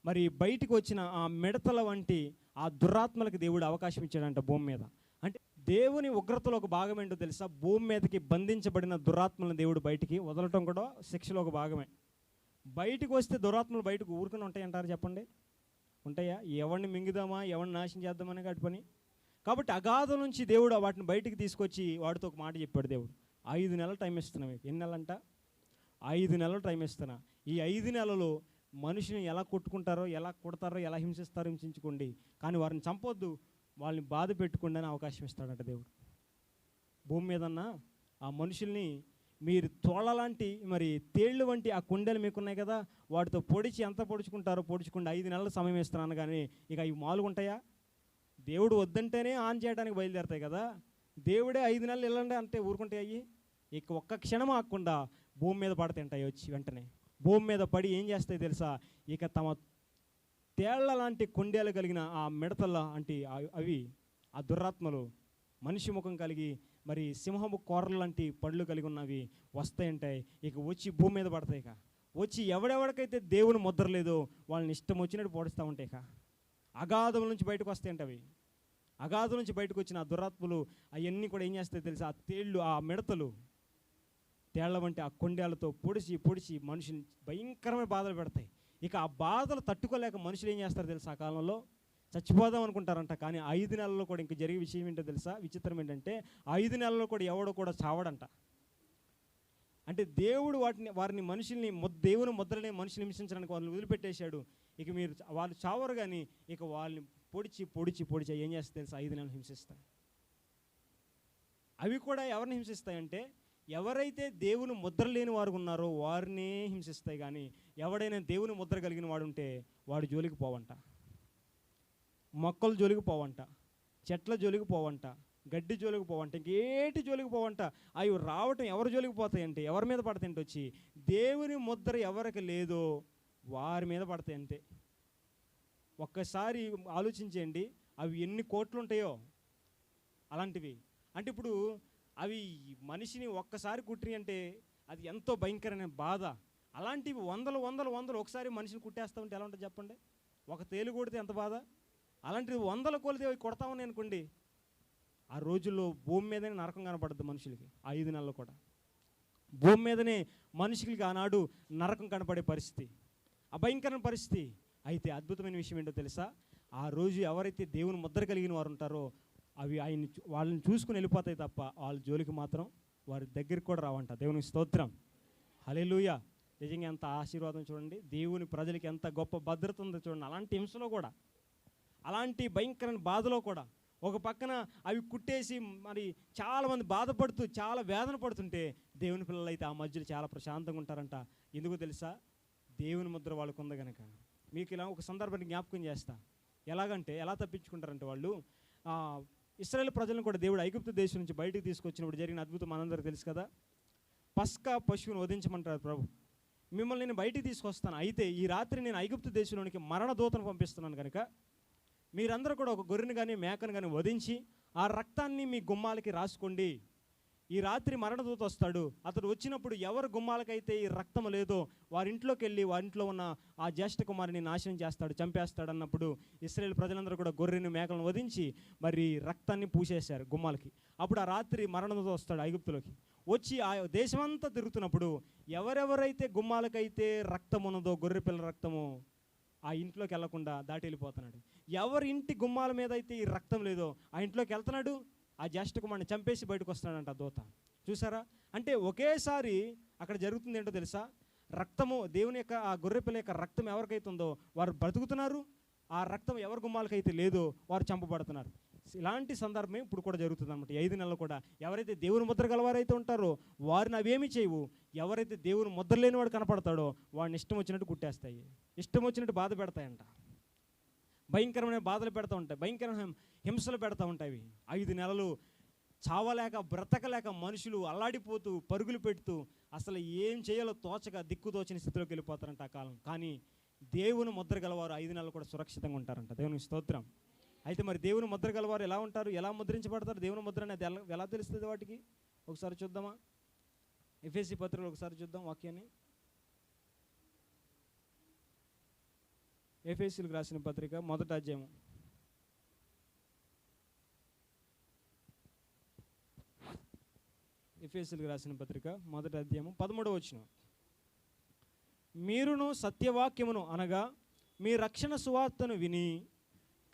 మరి బయటికి వచ్చిన ఆ మిడతల వంటి ఆ దురాత్మలకు దేవుడు అవకాశం ఇచ్చాడంట భూమి మీద. అంటే దేవుని ఉగ్రతలో ఒక భాగం ఏంటో తెలుసా? భూమి మీదకి బంధించబడిన దురాత్మలను దేవుడు బయటికి వదలటం కూడా శిక్షలో ఒక భాగమే. బయటికి వస్తే దురాత్మలు బయటకు ఊరుకుని ఉంటాయంటారు? చెప్పండి, ఉంటాయా? ఎవరిని మింగుదామా, ఎవరిని నాశనం చేద్దామని కాటి పని. కాబట్టి అగాధం నుంచి దేవుడు వాటిని బయటికి తీసుకొచ్చి వాడితో ఒక మాట చెప్పాడు దేవుడు. 5 నెలలు టైం ఇస్తున్నా మీకు. ఎన్ని నెలలంట? 5 నెలలు టైం ఇస్తున్నా. ఈ 5 నెలలు మనిషిని ఎలా కొట్టుకుంటారో, ఎలా కొడతారో, ఎలా హింసిస్తారో హింసించుకోండి, కానీ వారిని చంపొద్దు, వాళ్ళని బాధ పెట్టుకోండి అని అవకాశం ఇస్తాడంట దేవుడు. భూమి మీదన్నా ఆ మనుషుల్ని మీరు తోళ్ళలాంటి మరి తేళ్ళు వంటి ఆ కుండలు మీకున్నాయి కదా, వాటితో పొడిచి ఎంత పొడుచుకుంటారో పొడుచుకుంటే 5 నెలల సమయం ఇస్తున్నాను. కానీ ఇక ఇవి మామూలుగా ఉంటాయా? దేవుడు వద్దంటేనే ఆన్ చేయడానికి బయలుదేరుతాయి కదా. దేవుడే 5 నెలలు వెళ్ళండి అంటే ఊరుకుంటాయి అయ్యి. ఇక ఒక్క క్షణం ఆగకుండా భూమి మీద పడతాయి వచ్చి. వెంటనే భూమి మీద పడి ఏం చేస్తాయి తెలుసా? ఇక తమ తేళ్ల లాంటి కొండేలు కలిగిన ఆ మిడతల అంటే అవి ఆ దురాత్మలు మనిషి ముఖం కలిగి మరి సింహము కూరలు లాంటి పళ్ళు కలిగి ఉన్నవి వస్తాయంటాయి. ఇక వచ్చి భూమి మీద పడతాయి. ఇక వచ్చి ఎవడెవడికైతే దేవుని ముద్ర లేదో వాళ్ళని ఇష్టం వచ్చినట్టు పొడుస్తూ ఉంటాయి. ఇక అగాధం నుంచి బయటకు వస్తాయంట అవి. అగాధం నుంచి బయటకు వచ్చిన ఆ దురాత్మలు అవన్నీ కూడా ఏం చేస్తాయి తెలుసా? ఆ తేళ్ళు, ఆ మిడతలు తేళ్ల వంటి ఆ కొండేళ్లతో పొడిచి పొడిచి మనుషుని భయంకరమైన బాధలు పెడతాయి. ఇక ఆ బాధలు తట్టుకోలేక మనుషులు ఏం చేస్తారు తెలుసా? ఆ కాలంలో చచ్చిపోదాం అనుకుంటారంట. కానీ 5 నెలల్లో కూడా ఇంక జరిగే విషయం ఏంటో తెలుసా? విచిత్రం ఏంటంటే 5 నెలల్లో కూడా ఎవడో కూడా చావడంట. అంటే దేవుడు వారిని మనుషుల్ని దేవుని ముద్రని మనుషులు హింసించడానికి వాళ్ళని వదిలిపెట్టేశాడు. ఇక మీరు వాళ్ళు చావరు, కానీ ఇక వాళ్ళని పొడిచి పొడిచి పొడిచి ఏం చేస్తాయి తెలుసా? 5 నెలలు హింసిస్తాయి. అవి కూడా ఎవరిని హింసిస్తాయంటే ఎవరైతే దేవుని ముద్ర లేని వారు ఉన్నారో వారినే హింసిస్తాయి. కానీ ఎవడైనా దేవుని ముద్ర కలిగిన వాడు ఉంటే వాడు జోలికి పోవంట. మొక్కలు జోలికి పోవంట, చెట్ల జోలికి పోవంట, గడ్డి జోలికి పోవంట, ఇంకేటి జోలికి పోవంట. అవి రావటం ఎవరి జోలికి పోతాయంటే ఎవరి మీద పడతాయంటే వచ్చి దేవుని ముద్ర ఎవరికి లేదో వారి మీద పడతాయంటే. ఒక్కసారి ఆలోచించండి, అవి ఎన్ని కోట్లు ఉంటాయో అలాంటివి. అంటే ఇప్పుడు అవి మనిషిని ఒక్కసారి కుట్టిని అంటే అది ఎంతో భయంకరమైన బాధ. అలాంటివి వందలు వందలు వందలు ఒకసారి మనిషిని కుట్టేస్తూ ఉంటే ఎలా ఉంటుంది చెప్పండి? ఒక తేలు కొడితే ఎంత బాధ. అలాంటివి వందల కొలితే అవి కొడతా ఉన్నాయి అనుకోండి, ఆ రోజుల్లో భూమి మీదనే నరకం కనపడుద్ది మనుషులకి. 5 నెలలు కూడా భూమి మీదనే మనుషులకి ఆనాడు నరకం కనపడే పరిస్థితి, అభయంకరమైన పరిస్థితి. అయితే అద్భుతమైన విషయం ఏంటో తెలుసా? ఆ రోజు ఎవరైతే దేవుని ముద్ర కలిగిన వారు ఉంటారో అవి వాళ్ళని చూసుకుని వెళ్ళిపోతాయి తప్ప వాళ్ళ జోలికి మాత్రం వారి దగ్గరికి కూడా రావంట. దేవునికి స్తోత్రం, హల్లెలూయా. నిజంగా ఎంత ఆశీర్వాదం చూడండి. దేవుని ప్రజలకి ఎంత గొప్ప భద్రత ఉందో చూడండి. అలాంటి హింసలో కూడా, అలాంటి భయంకరమైన బాధలో కూడా ఒక పక్కన అవి కుట్టేసి మరి చాలామంది బాధపడుతూ చాలా వేదన పడుతుంటే దేవుని పిల్లలు అయితే ఆ మధ్యలో చాలా ప్రశాంతంగా ఉంటారంట. ఎందుకు తెలుసా? దేవుని ముద్ర వాళ్ళకు ఉంది కనుక. మీకు ఇలా ఒక సందర్భాన్ని జ్ఞాపకం చేస్తా. ఎలాగంటే ఎలా తప్పించుకుంటారంటే వాళ్ళు ఇశ్రాయేలు ప్రజలను కూడా దేవుడు ఐగుప్తు దేశం నుంచి బయటికి తీసుకొచ్చినప్పుడు జరిగిన అద్భుతం మనందరూ తెలుసు కదా. పస్కా పశువును వధించమంటారు ప్రభు. మిమ్మల్ని నేను బయటికి తీసుకొస్తాను, అయితే ఈ రాత్రి నేను ఐగుప్తు దేశంలోనికి మరణ దూతను పంపిస్తున్నాను కనుక మీరందరూ కూడా ఒక గొర్రెను కానీ మేకను కానీ వధించి ఆ రక్తాన్ని మీ గుమ్మాలకి రాసుకోండి. ఈ రాత్రి మరణదూత వస్తాడు. అతడు వచ్చినప్పుడు ఎవరు గుమ్మాలకైతే ఈ రక్తం లేదో వారింట్లోకి వెళ్ళి వారింట్లో ఉన్న ఆ జ్యేష్ఠ కుమారుని నాశనం చేస్తాడు, చంపేస్తాడు అన్నప్పుడు ఇశ్రాయేలు ప్రజలందరూ కూడా గొర్రెను మేకలను వధించి మరి రక్తాన్ని పూసేశారు గుమ్మాలకి. అప్పుడు ఆ రాత్రి మరణదూత వస్తాడు ఐగుప్తులోకి. వచ్చి ఆ దేశమంతా తిరుగుతున్నప్పుడు ఎవరెవరైతే గుమ్మాలకైతే రక్తం ఉన్నదో, గొర్రె పిల్ల రక్తము, ఆ ఇంట్లోకి వెళ్లకుండా దాటి వెళ్ళిపోతున్నాడు. ఎవరి ఇంటి గుమ్మాల మీద అయితే ఈ రక్తం లేదో ఆ ఇంట్లోకి వెళ్తున్నాడు, ఆ జ్యేష్ఠ కుమారుని చంపేసి బయటకు వస్తున్నాడంట దూత. చూసారా? అంటే ఒకేసారి అక్కడ జరుగుతుంది ఏంటో తెలుసా? రక్తము, దేవుని యొక్క ఆ గొర్రెపిల్ల యొక్క రక్తం ఎవరికైతే ఉందో వారు బ్రతుకుతున్నారు, ఆ రక్తం ఎవరి గుమ్మాలకైతే లేదో వారు చంపబడుతున్నారు. ఇలాంటి సందర్భమే ఇప్పుడు కూడా జరుగుతుంది అనమాట. 5 నెలలు కూడా ఎవరైతే దేవుని ముద్ర గలవారైతే ఉంటారో వారిని అవేమీ చేయవు. ఎవరైతే దేవుని ముద్ర లేని వాడు కనపడతాడో వాడిని ఇష్టం వచ్చినట్టు కుట్టేస్తాయి, ఇష్టం వచ్చినట్టు బాధ పెడతాయంట. భయంకరమైన బాధలు పెడతా ఉంటాయి, భయంకరమైన హింసలు పెడతా ఉంటాయి. 5 నెలలు చావలేక బ్రతకలేక మనుషులు అల్లాడిపోతూ పరుగులు పెడుతూ అసలు ఏం చేయాలో తోచక దిక్కుతోచని స్థితిలోకి వెళ్ళిపోతారంట ఆ కాలం. కానీ దేవుని ముద్ర గలవారు 5 నెలలు కూడా సురక్షితంగా ఉంటారంట. దేవునికి స్తోత్రం. అయితే మరి దేవుని ముద్ర గలవారు ఎలా ఉంటారు, ఎలా ముద్రించబడతారు? దేవుని ముద్ర అనేది ఎలా తెలుస్తుంది వాటికి? ఒకసారి చూద్దామా? ఎఫెసీ పత్రికలో ఒకసారి చూద్దాం వాక్యాన్ని. ఎఫెసీలకు రాసిన పత్రిక 1వ అధ్యాయం. ఎఫెసీలకు రాసిన పత్రిక 1వ అధ్యాయం 13వ వచనం. మీరును సత్యవాక్యమును అనగా మీ రక్షణ సువార్తను విని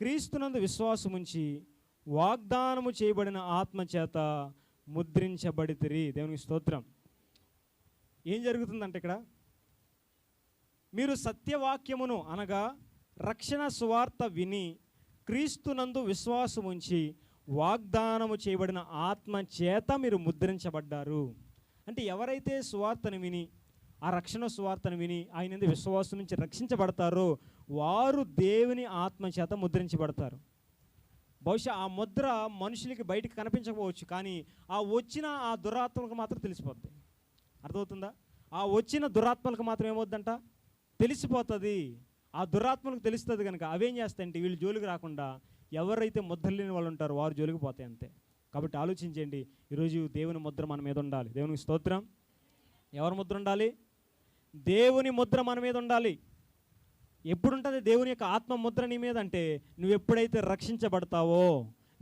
క్రీస్తునందు విశ్వాసముంచి వాగ్దానము చేయబడిన ఆత్మచేత ముద్రించబడితిరి. దేవునికి స్తోత్రం. ఏం జరుగుతుందంటే ఇక్కడ మీరు సత్యవాక్యమును అనగా రక్షణ సువార్త విని క్రీస్తునందు విశ్వాసముంచి వాగ్దానము చేయబడిన ఆత్మచేత మీరు ముద్రించబడ్డారు. అంటే ఎవరైతే సువార్తను విని ఆ రక్షణ సువార్తను విని ఆయన విశ్వాసం నుంచి రక్షించబడతారో వారు దేవుని ఆత్మచేత ముద్రించబడతారు. బహుశా ఆ ముద్ర మనుషులకి బయటికి కనిపించకపోవచ్చు, కానీ ఆ వచ్చిన ఆ దురాత్మలకు మాత్రం తెలిసిపోద్ది. అర్థమవుతుందా? ఆ వచ్చిన దురాత్మలకు మాత్రం ఏమవుద్దంట? తెలిసిపోతుంది. ఆ దురాత్మలకు తెలుస్తుంది కనుక అవేం చేస్తాయంటే వీళ్ళు జోలికి రాకుండా ఎవరైతే ముద్ర లేని వాళ్ళు ఉంటారో వారు జోలికి పోతాయి అంతే. కాబట్టి ఆలోచించండి, ఈరోజు దేవుని ముద్ర మన మీద ఉండాలి. దేవునికి స్తోత్రం. ఎవరి ముద్ర ఉండాలి? దేవుని ముద్ర మన మీద ఉండాలి. ఎప్పుడు ఉంటుంది దేవుని యొక్క ఆత్మ ముద్ర నీ మీద అంటే నువ్వు ఎప్పుడైతే రక్షించబడతావో,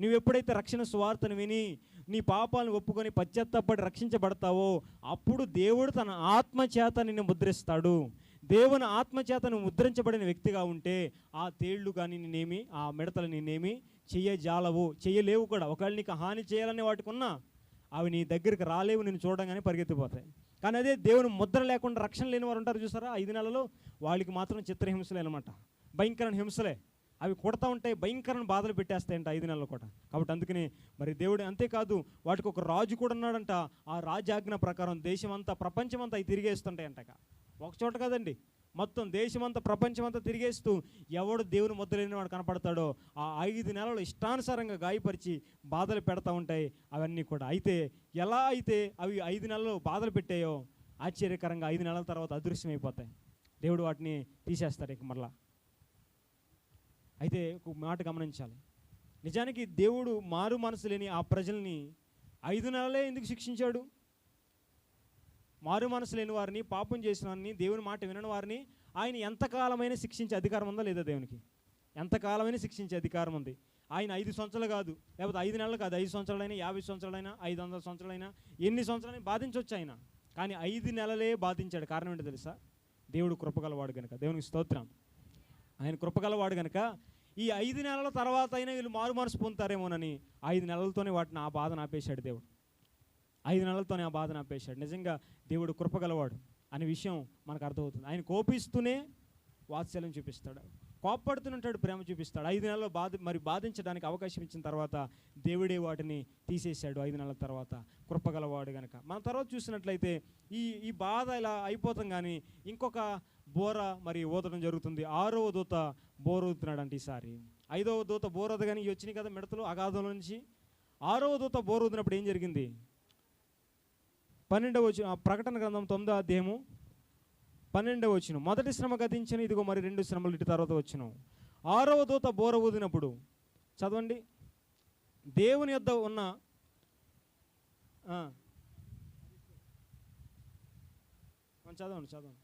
నువ్వు ఎప్పుడైతే రక్షణ సువార్తను విని నీ పాపాలను ఒప్పుకొని పశ్చాత్తాపడి రక్షించబడతావో అప్పుడు దేవుడు తన ఆత్మచేత నిన్ను ముద్రిస్తాడు. దేవుని ఆత్మచేత నువ్వు ముద్రించబడిన వ్యక్తిగా ఉంటే ఆ తేళ్లు కానీ నిన్నేమి, ఆ మిడతలు నిన్నేమి చేయలేవు కూడా. ఒకవేళ నీకు హాని చేయాలని వాటికి ఉన్నా అవి నీ దగ్గరికి రాలేవు, నేను చూడగానే పరిగెత్తిపోతాయి. కానీ అదే దేవుని ముద్ర లేకుండా రక్షణ లేని వారు ఉంటారు చూసారా 5 నెలలు, వాళ్ళకి మాత్రం చిత్రహింసలే అనమాట, భయంకరమైన హింసలే. అవి కొడతా ఉంటాయి, భయంకరమైన బాధలు పెట్టేస్తాయంట 5 నెలలు కూడా. కాబట్టి అందుకని మరి దేవుడు అంతేకాదు వాటికి ఒక రాజు కూడా ఉన్నాడంట. ఆ రాజాజ్ఞ ప్రకారం దేశమంతా ప్రపంచమంతా అవి తిరిగేస్తుంటాయంట. ఒక చోట కదండి, మొత్తం దేశమంతా ప్రపంచమంతా తిరిగేస్తూ ఎవడు దేవుని ముద్ర లేని వాడు కనపడతాడో ఆ 5 నెలలు ఇష్టానుసారంగా గాయపరిచి బాధలు పెడతా ఉంటాయి అవన్నీ కూడా. అయితే ఎలా అయితే అవి 5 నెలలు బాధలు పెట్టాయో ఆశ్చర్యకరంగా 5 నెలల తర్వాత అదృశ్యమైపోతాయి. దేవుడు వాటిని తీసేస్తాడు ఇక మరలా. అయితే ఒక మాట గమనించాలి, నిజానికి దేవుడు మారు మనసు లేని ఆ ప్రజల్ని 5 నెలలే ఎందుకు శిక్షించాడు? మారు మనసు లేని వారిని, పాపం చేసిన వారిని, దేవుని మాట వినని వారిని ఆయన ఎంతకాలమైనా శిక్షించే అధికారం ఉందా లేదా? దేవునికి ఎంతకాలమైనా శిక్షించే అధికారం ఉంది. ఆయన 5 సంవత్సరాలు కాదు, లేకపోతే 5 నెలలు కాదు, 5 సంవత్సరాలైనా, 50 సంవత్సరాలైనా, 500 సంవత్సరాలైనా, ఎన్ని సంవత్సరాలైనా బాధించవచ్చు ఆయన. కానీ 5 నెలలే బాధించాడు. కారణం ఏంటో తెలుసా? దేవుడు కృపగలవాడు కనుక. దేవునికి స్తోత్రం. ఆయన కృపగలవాడు కనుక ఈ 5 నెలల తర్వాత అయినా వీళ్ళు మారు మనసు పొందుతారేమోనని 5 నెలలతోనే వాటిని ఆ బాధను ఆపేశాడు దేవుడు. 5 నెలలతోనే ఆ బాధను ఆపేశాడు. నిజంగా దేవుడు కృపగలవాడు అనే విషయం మనకు అర్థమవుతుంది. ఆయన కోపిస్తూనే వాత్సల్యం చూపిస్తాడు, కోప్పడుతుంటాడు, ప్రేమ చూపిస్తాడు. 5 నెలలు బాధించడానికి అవకాశం ఇచ్చిన తర్వాత దేవుడే వాటిని తీసేశాడు 5 నెలల తర్వాత. కృపగలవాడు కనుక. మన తర్వాత చూసినట్లయితే ఈ బాధ ఇలా అయిపోతాం, కానీ ఇంకొక బోర ఊదడం జరుగుతుంది. 6వ దూత బోర ఊదుతున్నాడు అంటే ఈసారి. 5వ దూత బోర ఊదగానే వచ్చినాయి కదా మిడతలు అగాధంలో నుంచి. 6వ దూత బోర ఊదినప్పుడు ఏం జరిగింది? 12వ వచనం, ప్రకటన గ్రంథం 9వ అధ్యాయము 12వ వచనం. మొదటి శ్రమ గతించిన, ఇదిగో మరి 2 శ్రమలు ఇటు తర్వాత వచ్చిన. 6వ దూత బోర ఊదినప్పుడు చదవండి. దేవుని యొద్ద ఉన్న చదవండి చదవండి.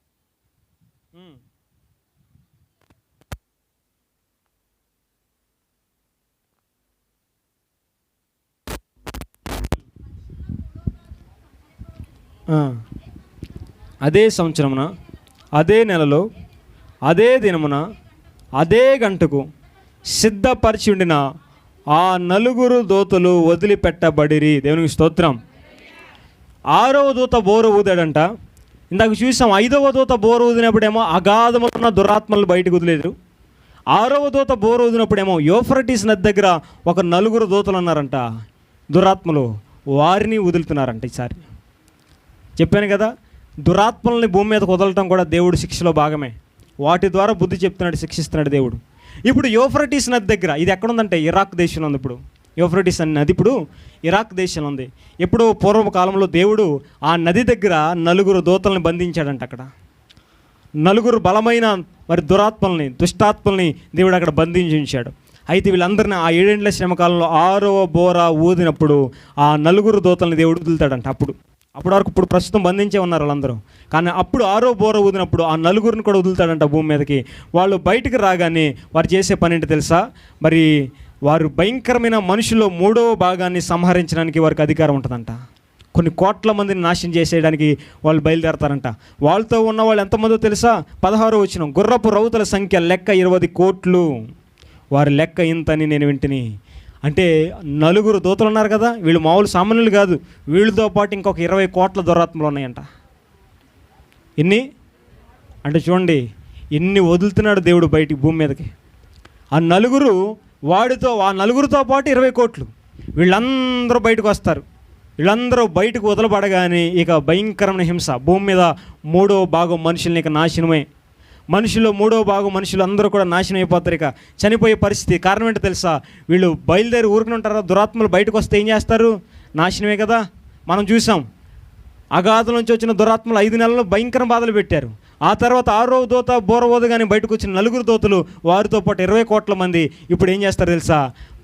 అదే సంవత్సరమున, అదే నెలలో, అదే దినమున, అదే గంటకు సిద్ధపరిచి ఉండిన ఆ 4 దూతలు వదిలిపెట్టబడిరి. దేవునికి స్తోత్రం. 6వ దూత బోరు ఊదాడంట. ఇందాక చూసాం 5వ దూత బోరు ఊదినప్పుడేమో అగాధములో ఉన్న దురాత్మలు బయటకు వదిలేరు. 6వ దూత బోరు ఊదినప్పుడేమో యూఫ్రటీస్ నది దగ్గర ఒక 4 దూతలు ఉన్నారంట, దురాత్మలు. వారిని వదులుతున్నారంట. ఈసారి చెప్పాను కదా, దురాత్మల్ని భూమి మీదకు వదలటం కూడా దేవుడు శిక్షలో భాగమే. వాటి ద్వారా బుద్ధి చెప్తున్నాడు, శిక్షిస్తున్నాడు దేవుడు. ఇప్పుడు యూఫ్రటీస్ నది దగ్గర, ఇది ఎక్కడుందంటే ఇరాక్ దేశంలో ఉంది. ఇప్పుడు యూఫ్రటీస్ అనే నది ఇప్పుడు ఇరాక్ దేశంలో ఉంది. ఎప్పుడో పూర్వకాలంలో దేవుడు ఆ నది దగ్గర 4 దూతల్ని బంధించాడంట. అక్కడ 4 బలమైన మరి దురాత్మల్ని, దుష్టాత్మల్ని దేవుడు అక్కడ బంధించి ఉంచాడు. అయితే వీళ్ళందరినీ ఆ 7 ఏళ్ల శ్రమకాలంలో 6వ బోర ఊదినప్పుడు ఆ 4 దూతల్ని దేవుడు వదులుతాడంట. అప్పటి వరకు ఇప్పుడు ప్రస్తుతం బంధించే ఉన్నారు వాళ్ళందరూ. కానీ అప్పుడు 6వ బోర ఊదినప్పుడు ఆ 4 కూడా వదులుతాడంట భూమి మీదకి. వాళ్ళు బయటకు రాగానే వారు చేసే పని ఏంటి తెలుసా? మరి వారు భయంకరమైన మనుషుల్లో 3వ భాగాన్ని సంహరించడానికి వారికి అధికారం ఉంటుందంట. కొన్ని కోట్ల మందిని నాశనం చేసేయడానికి వాళ్ళు బయలుదేరతారంట. వాళ్ళతో ఉన్న వాళ్ళు ఎంతమందో తెలుసా? 16వ వచనం, గుర్రపు రౌతుల సంఖ్య లెక్క 20 కోట్లు. వారి లెక్క ఇంతని నేను వింటిని. అంటే 4 దూతలు ఉన్నారు కదా, వీళ్ళు మామూలు సామాన్యులు కాదు. వీళ్ళతో పాటు ఇంకొక 20 కోట్ల దురాత్మలు ఉన్నాయంట. ఎన్ని అంటే చూడండి, ఎన్ని వదులుతున్నాడు దేవుడు బయటికి భూమి మీదకి. ఆ 4 ఆ 4తో పాటు 20 కోట్లు. వీళ్ళందరూ బయటకు వస్తారు. వీళ్ళందరూ బయటకు వదలబడగానే ఇక భయంకరమైన హింస భూమి మీద. 3వ భాగం మనుషుల్ని ఇక నాశనమే. మనుషుల్లో 3వ భాగం మనుషులు అందరూ కూడా నాశనం అయిపోతారు, ఇక చనిపోయే పరిస్థితి. కారణం ఏంటో తెలుసా? వీళ్ళు బయలుదేరి ఊరుకుని ఉంటారా? దురాత్మలు బయటకు వస్తే ఏం చేస్తారు? నాశనమే కదా. మనం చూసాం, అగాధం నుంచి వచ్చిన దురాత్మలు 5 నెలలు భయంకర బాధలు పెట్టారు. ఆ తర్వాత 6వ దూత బోర ఊదగానే బయటకు వచ్చిన 4 దూతలు, వారితో పాటు 20 కోట్ల మంది ఇప్పుడు ఏం చేస్తారు తెలుసా?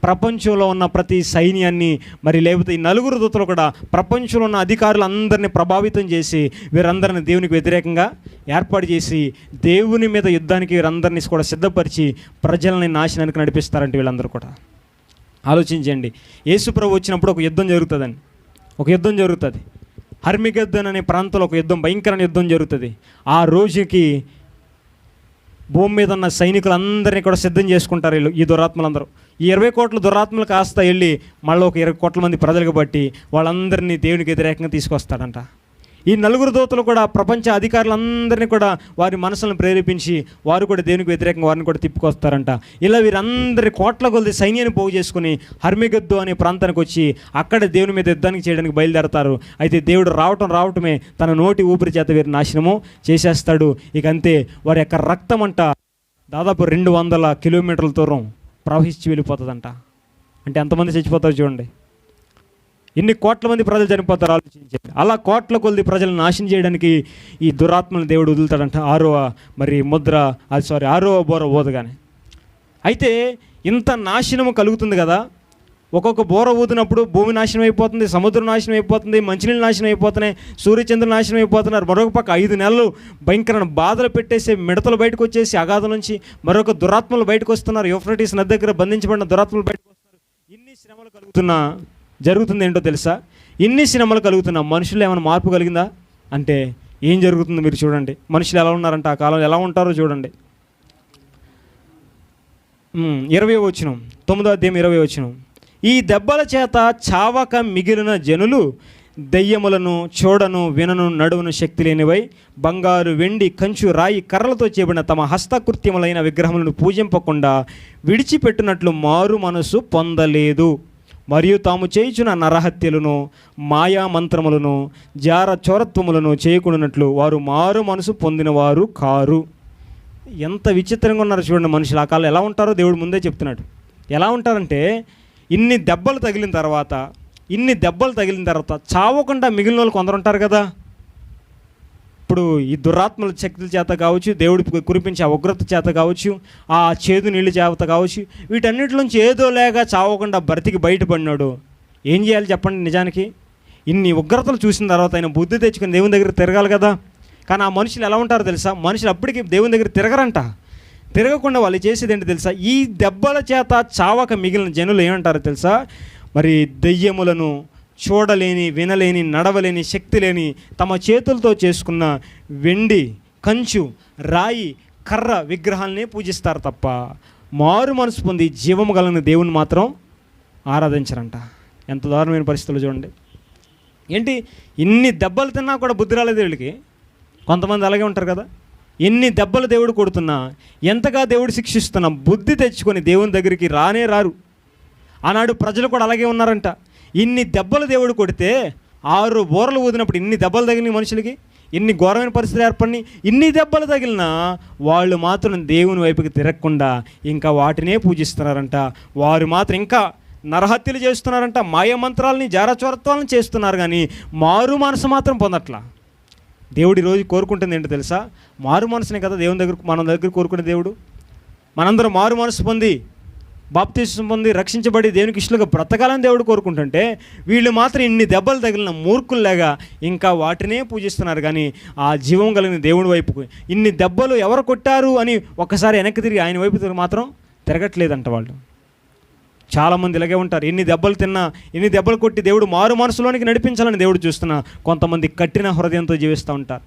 ప్రపంచంలో ఉన్న ప్రతి సైన్యాన్ని, మరి లేకపోతే ఈ 4 దూతలు కూడా ప్రపంచంలో ఉన్న అధికారులందరినీ ప్రభావితం చేసి వీరందరిని దేవునికి వ్యతిరేకంగా ఏర్పాటు చేసి దేవుని మీద యుద్ధానికి వీరందరినీ కూడా సిద్ధపరిచి ప్రజలని నాశనానికి నడిపిస్తారంటే వీళ్ళందరూ కూడా. ఆలోచించండి, యేసు ప్రభు వచ్చినప్పుడు ఒక యుద్ధం జరుగుతుందండి. ఒక యుద్ధం జరుగుతుంది. హర్మిగద్దన్ అనే ప్రాంతంలో ఒక యుద్ధం, భయంకరమైన యుద్ధం జరుగుతుంది. ఆ రోజుకి భూమి మీద ఉన్న సైనికులందరినీ కూడా సిద్ధం చేసుకుంటారు వీళ్ళు, ఈ దురాత్మలందరూ. ఈ 20 కోట్ల దురాత్మలు కాస్త వెళ్ళి మళ్ళీ ఒక 20 కోట్ల మంది ప్రజలకు బట్టి వాళ్ళందరినీ దేవునికి వ్యతిరేకంగా తీసుకొస్తాడంట. ఈ 4 దూతలు కూడా ప్రపంచ అధికారులందరినీ కూడా వారి మనసులను ప్రేరేపించి వారు కూడా దేవునికి వ్యతిరేకంగా వారిని కూడా తిప్పుకొస్తారంట. ఇలా వీరందరి కోట్ల కొలది సైన్యాన్ని పోగు చేసుకుని హర్మిగద్దు అనే ప్రాంతానికి వచ్చి అక్కడ దేవుని మీద యుద్ధానికి చేయడానికి బయలుదేరతారు. అయితే దేవుడు రావటమే తన నోటి ఊపిరి చేత వీరి నాశనము చేసేస్తాడు. ఇక అంతే, వారి యొక్క రక్తం అంట దాదాపు 200 కిలోమీటర్ల దూరం ప్రవహించి వెళ్ళిపోతుందంట. అంటే ఎంతమంది చచ్చిపోతారు చూడండి. ఎన్ని కోట్ల మంది ప్రజలు చనిపోతారు ఆలోచించండి. అలా కోట్ల కొద్ది ప్రజలను నాశనం చేయడానికి ఈ దురాత్మను దేవుడు వదులుతాడంట 6వ బోర ఊదగానే. అయితే ఇంత నాశనము కలుగుతుంది కదా. ఒక్కొక్క బోర ఊదినప్పుడు భూమి నాశనం అయిపోతుంది, సముద్రం నాశనం అయిపోతుంది, మంచినీళ్ళు నాశనం అయిపోతున్నాయి, సూర్యచంద్రులు నాశనం అయిపోతున్నారు. మరొక పక్క 5 నెలలు భయంకరమైన బాధలు పెట్టేసి మిడతలు బయటకు వచ్చేసి అగాధం నుంచి మరొక దురాత్మలు బయటకు వస్తున్నారు. యూఫ్రటీస్ నది దగ్గర బంధించబడిన దురాత్మలు బయటకు వస్తున్నారు. ఇన్ని శ్రమలు కలుగుతున్నా జరుగుతుంది ఏంటో తెలుసా? ఇన్ని శ్రమలు కలుగుతున్నా మనుషులు ఏమైనా మార్పు కలిగిందా అంటే ఏం జరుగుతుందో మీరు చూడండి. మనుషులు ఎలా ఉన్నారంటే ఆ కాలంలో ఎలా ఉంటారో చూడండి. 20వ వచనం, 9వ అధ్యాయం 20వ వచనం, ఈ దెబ్బల చేత చావక మిగిలిన జనులు దెయ్యములను చూడను వినను నడువును శక్తి లేనివై బంగారు వెండి కంచు రాయి కర్రలతో చేయబడిన తమ హస్తకృత్యములైన విగ్రహములను పూజింపకుండా విడిచిపెట్టినట్లు మారు మనసు పొందలేదు. మరియు తాము చేయుచున్న నరహత్యలను మాయా మంత్రములను జార చోరత్వములను చేయకుండానట్లు వారు మారు మనసు పొందినవారు కారు. ఎంత విచిత్రంగా ఉన్నారు చూడండి మనుషులు. ఆ కాలం ఎలా ఉంటారో దేవుడు ముందే చెప్తున్నాడు. ఎలా ఉంటారంటే ఇన్ని దెబ్బలు తగిలిన తర్వాత చావకుండా మిగిలిన వాళ్ళు కొందరు ఉంటారు కదా. ఇప్పుడు ఈ దురాత్మల శక్తుల చేత కావచ్చు, దేవుడు కురిపించే ఆ ఉగ్రత చేత కావచ్చు, ఆ చేదు నీళ్ళు చేత కావచ్చు, వీటన్నిటి నుంచి ఏదో లేక చావకుండా బ్రతికి బయటపడినాడు. ఏం చేయాలి చెప్పండి? నిజానికి ఇన్ని ఉగ్రతలు చూసిన తర్వాత ఆయన బుద్ధి తెచ్చుకుని దేవుని దగ్గర తిరగాలి కదా. కానీ ఆ మనుషులు ఎలా ఉంటారో తెలుసా? మనుషులు అప్పటికి దేవుని దగ్గర తిరగరంట. తిరగకుండా వాళ్ళు చేసేది ఏంటి తెలుసా? ఈ దెబ్బల చేత చావక మిగిలిన జనులు ఏమంటారో తెలుసా? మరి దెయ్యములను, చూడలేని, వినలేని, నడవలేని, శక్తి లేని తమ చేతులతో చేసుకున్న వెండి, కంచు, రాయి, కర్ర విగ్రహాలనే పూజిస్తారు తప్ప మారు మనసు పొంది జీవము కలిగిన దేవుని మాత్రం ఆరాధించరంట. ఎంత దారుణమైన పరిస్థితులు చూడండి. ఏంటి, ఇన్ని దెబ్బలు తిన్నా కూడా బుద్ధి రాలేదు వీళ్ళకి. కొంతమంది అలాగే ఉంటారు కదా. ఎన్ని దెబ్బలు దేవుడు కొడుతున్నా, ఎంతగా దేవుడు శిక్షిస్తున్నా బుద్ధి తెచ్చుకొని దేవుని దగ్గరికి రానే రారు. ఆనాడు ప్రజలు కూడా అలాగే ఉన్నారంట. ఇన్ని దెబ్బలు దేవుడు కొడితే 6 బోరలు ఊదినప్పుడు ఇన్ని దెబ్బలు తగిలిన మనుషులకి, ఇన్ని ఘోరమైన పరిస్థితులు ఏర్పడి ఇన్ని దెబ్బలు తగిలినా వాళ్ళు మాత్రం దేవుని వైపుకి తిరగకుండా ఇంకా వాటినే పూజిస్తున్నారంట. వారు మాత్రం ఇంకా నరహత్యలు చేస్తున్నారంట, మాయమంత్రాలని, జారచోరత్వాలను చేస్తున్నారు. కానీ మారు మనసు మాత్రం పొందట్లా. దేవుడు ఈరోజు కోరుకుంటుంది ఏంటో తెలుసా? మారు మనసునే కదా మన దగ్గర కోరుకునే దేవుడు. మనందరం మారు మనసు పొంది, బాప్తిస్మం పొంది, రక్షించబడి దేవునికి ఇష్టలుగా బ్రతకాలని దేవుడు కోరుకుంటుంటే వీళ్ళు మాత్రం ఇన్ని దెబ్బలు తగిలిన మూర్ఖుల్లాగా ఇంకా వాటినే పూజిస్తున్నారు. కానీ ఆ జీవం కలిగిన దేవుడి వైపుకు ఇన్ని దెబ్బలు ఎవరు కొట్టారు అని ఒక్కసారి వెనక్కి తిరిగి ఆయన వైపు మాత్రం తిరగట్లేదంట వాళ్ళు. చాలామంది ఇలాగే ఉంటారు. ఎన్ని దెబ్బలు తిన్నా, ఎన్ని దెబ్బలు కొట్టి దేవుడు మారు మనసులోనికి నడిపించాలని దేవుడు చూస్తున్నా కొంతమంది కఠిన హృదయంతో జీవిస్తూ ఉంటారు.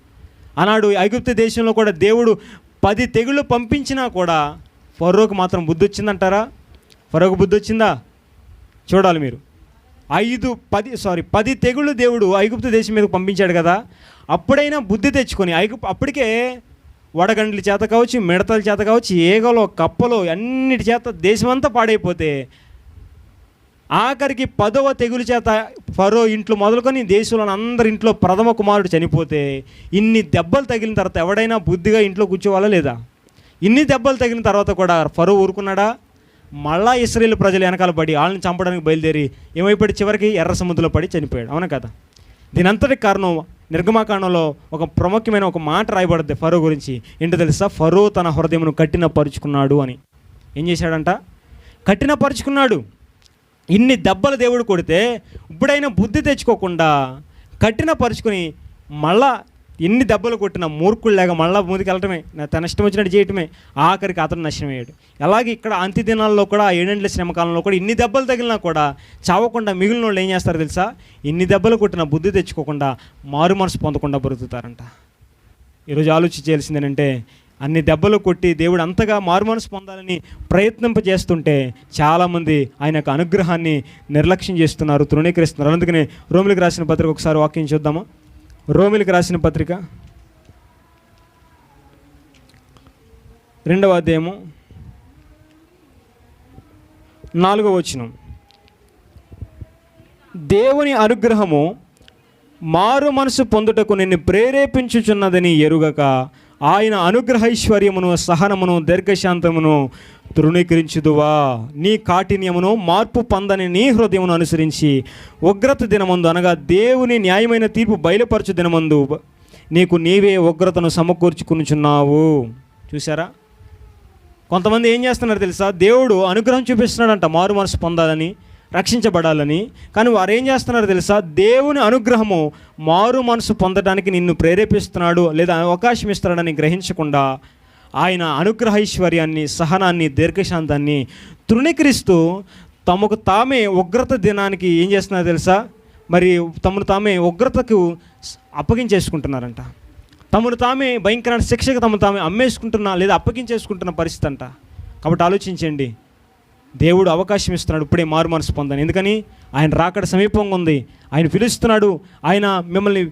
ఆనాడు ఐగుప్తు దేశంలో కూడా దేవుడు 10 తెగుళ్ళు పంపించినా కూడా ఫరోకు మాత్రం బుద్ధి వచ్చిందంటారా? ఫరోకు బుద్ధి వచ్చిందా? చూడాలి మీరు. 10 తెగుళ్ళు దేవుడు ఐగుప్తు దేశం మీద పంపించాడు కదా. అప్పుడైనా బుద్ధి తెచ్చుకొని అప్పటికే వడగండ్ల చేత కావచ్చు, మిడతల చేత కావచ్చు, ఏగలో, కప్పలో అన్నిటి చేత దేశమంతా పాడైపోతే ఆఖరికి 10వ తెగులు చేత ఫరో ఇంట్లో మొదలుకొని దేశంలోని అందరి ఇంట్లో ప్రథమ కుమారుడు చనిపోతే ఇన్ని దెబ్బలు తగిలిన తర్వాత ఎవడైనా బుద్ధిగా ఇంట్లో కూర్చోవాలా లేదా? ఇన్ని దెబ్బలు తగిలిన తర్వాత కూడా ఫరో ఊరుకున్నాడా? మళ్ళా ఇశ్రాయేలు ప్రజలు వెనకాల పడి వాళ్ళని చంపడానికి బయలుదేరి ఏమైపడి చివరికి ఎర్ర సముద్రంలో పడి చనిపోయాడు. అవునా కదా? దీనంతటి కారణం నిర్గమాకాండంలో ఒక ప్రాముఖ్యమైన ఒక మాట రాయబడుద్ది ఫరో గురించి. ఏంటో తెలుసా? ఫరో తన హృదయమును కఠినపరుచుకున్నాడు అని. ఏం చేశాడంట? కఠినపరుచుకున్నాడు. ఇన్ని దెబ్బలు దేవుడు కొడితే ఇప్పుడైనా బుద్ధి తెచ్చుకోకుండా కఠినపరుచుకొని మళ్ళా ఎన్ని దెబ్బలు కొట్టిన మూర్ఖుల్లాగా మళ్ళీ ముందుకు వెళ్ళటమే, తన ఇష్టం వచ్చినట్టు చేయటమే. ఆఖరికి అతను నష్టమయ్యాడు. అలాగే ఇక్కడ అంత్య దినాల్లో కూడా 7 ఏళ్ల శ్రమకాలంలో కూడా ఇన్ని దెబ్బలు తగిలినా కూడా చావకుండా మిగిలిన వాళ్ళు ఏం చేస్తారు తెలుసా? ఇన్ని దెబ్బలు కొట్టిన బుద్ధి తెచ్చుకోకుండా మారు మనసు పొందకుండా బ్రతుకుతారంట. ఈరోజు ఆలోచించాల్సింది ఏంటంటే, అన్ని దెబ్బలు కొట్టి దేవుడు అంతగా మారు మనసు పొందాలని ప్రయత్నింపజేస్తుంటే చాలామంది ఆయన యొక్క అనుగ్రహాన్ని నిర్లక్ష్యం చేస్తున్నారు, తృణీకరిస్తున్నారు. అందుకనే రోమిలికి రాసిన పత్రిక ఒకసారి వాక్యం చూద్దామా? రోమిలికి రాసిన పత్రిక 2వ అధ్యాయము 4వ వచనం. దేవుని అనుగ్రహము మారు మనసు పొందుటకు నిన్ను ప్రేరేపించుచున్నదని ఎరుగక ఆయన అనుగ్రహైశ్వర్యమును, సహనమును, దీర్ఘశాంతమును తృణీకరించుదువా? నీ కాఠిన్యమును, మార్పు పొందని నీ హృదయమును అనుసరించి ఉగ్రత దినమందు, అనగా దేవుని న్యాయమైన తీర్పు బయలుపరచు దినమందు నీకు నీవే ఉగ్రతను సమకూర్చుకునిచున్నావు. చూసారా? కొంతమంది ఏం చేస్తున్నారు తెలుసా? దేవుడు అనుగ్రహం చూపిస్తున్నాడంట మారు మనసు పొందాలని, రక్షించబడాలని. కానీ వారు ఏం చేస్తున్నారు తెలుసా? దేవుని అనుగ్రహము మారు మనసు పొందడానికి నిన్ను ప్రేరేపిస్తున్నాడు లేదా అవకాశం ఇస్తున్నాడని గ్రహించకుండా ఆయన అనుగ్రహైశ్వర్యాన్ని, సహనాన్ని, దీర్ఘశాంతాన్ని తృణీకరిస్తూ తమకు తామే ఉగ్రత దినానికి ఏం చేస్తున్నారు తెలుసా? మరి తమను తామే ఉగ్రతకు అప్పగించేసుకుంటున్నారంట. తమను తామే భయంకరమైన శిక్షకు తమను తామే అమ్మేసుకుంటున్నా లేదా అప్పగించేసుకుంటున్న పరిస్థితి అంట. కాబట్టి ఆలోచించండి, దేవుడు అవకాశం ఇస్తున్నాడు ఇప్పుడే మారు మనసు పొందని. ఎందుకని? ఆయన రాకడ సమీపంగా ఉంది. ఆయన పిలుస్తున్నాడు. ఆయన మిమ్మల్ని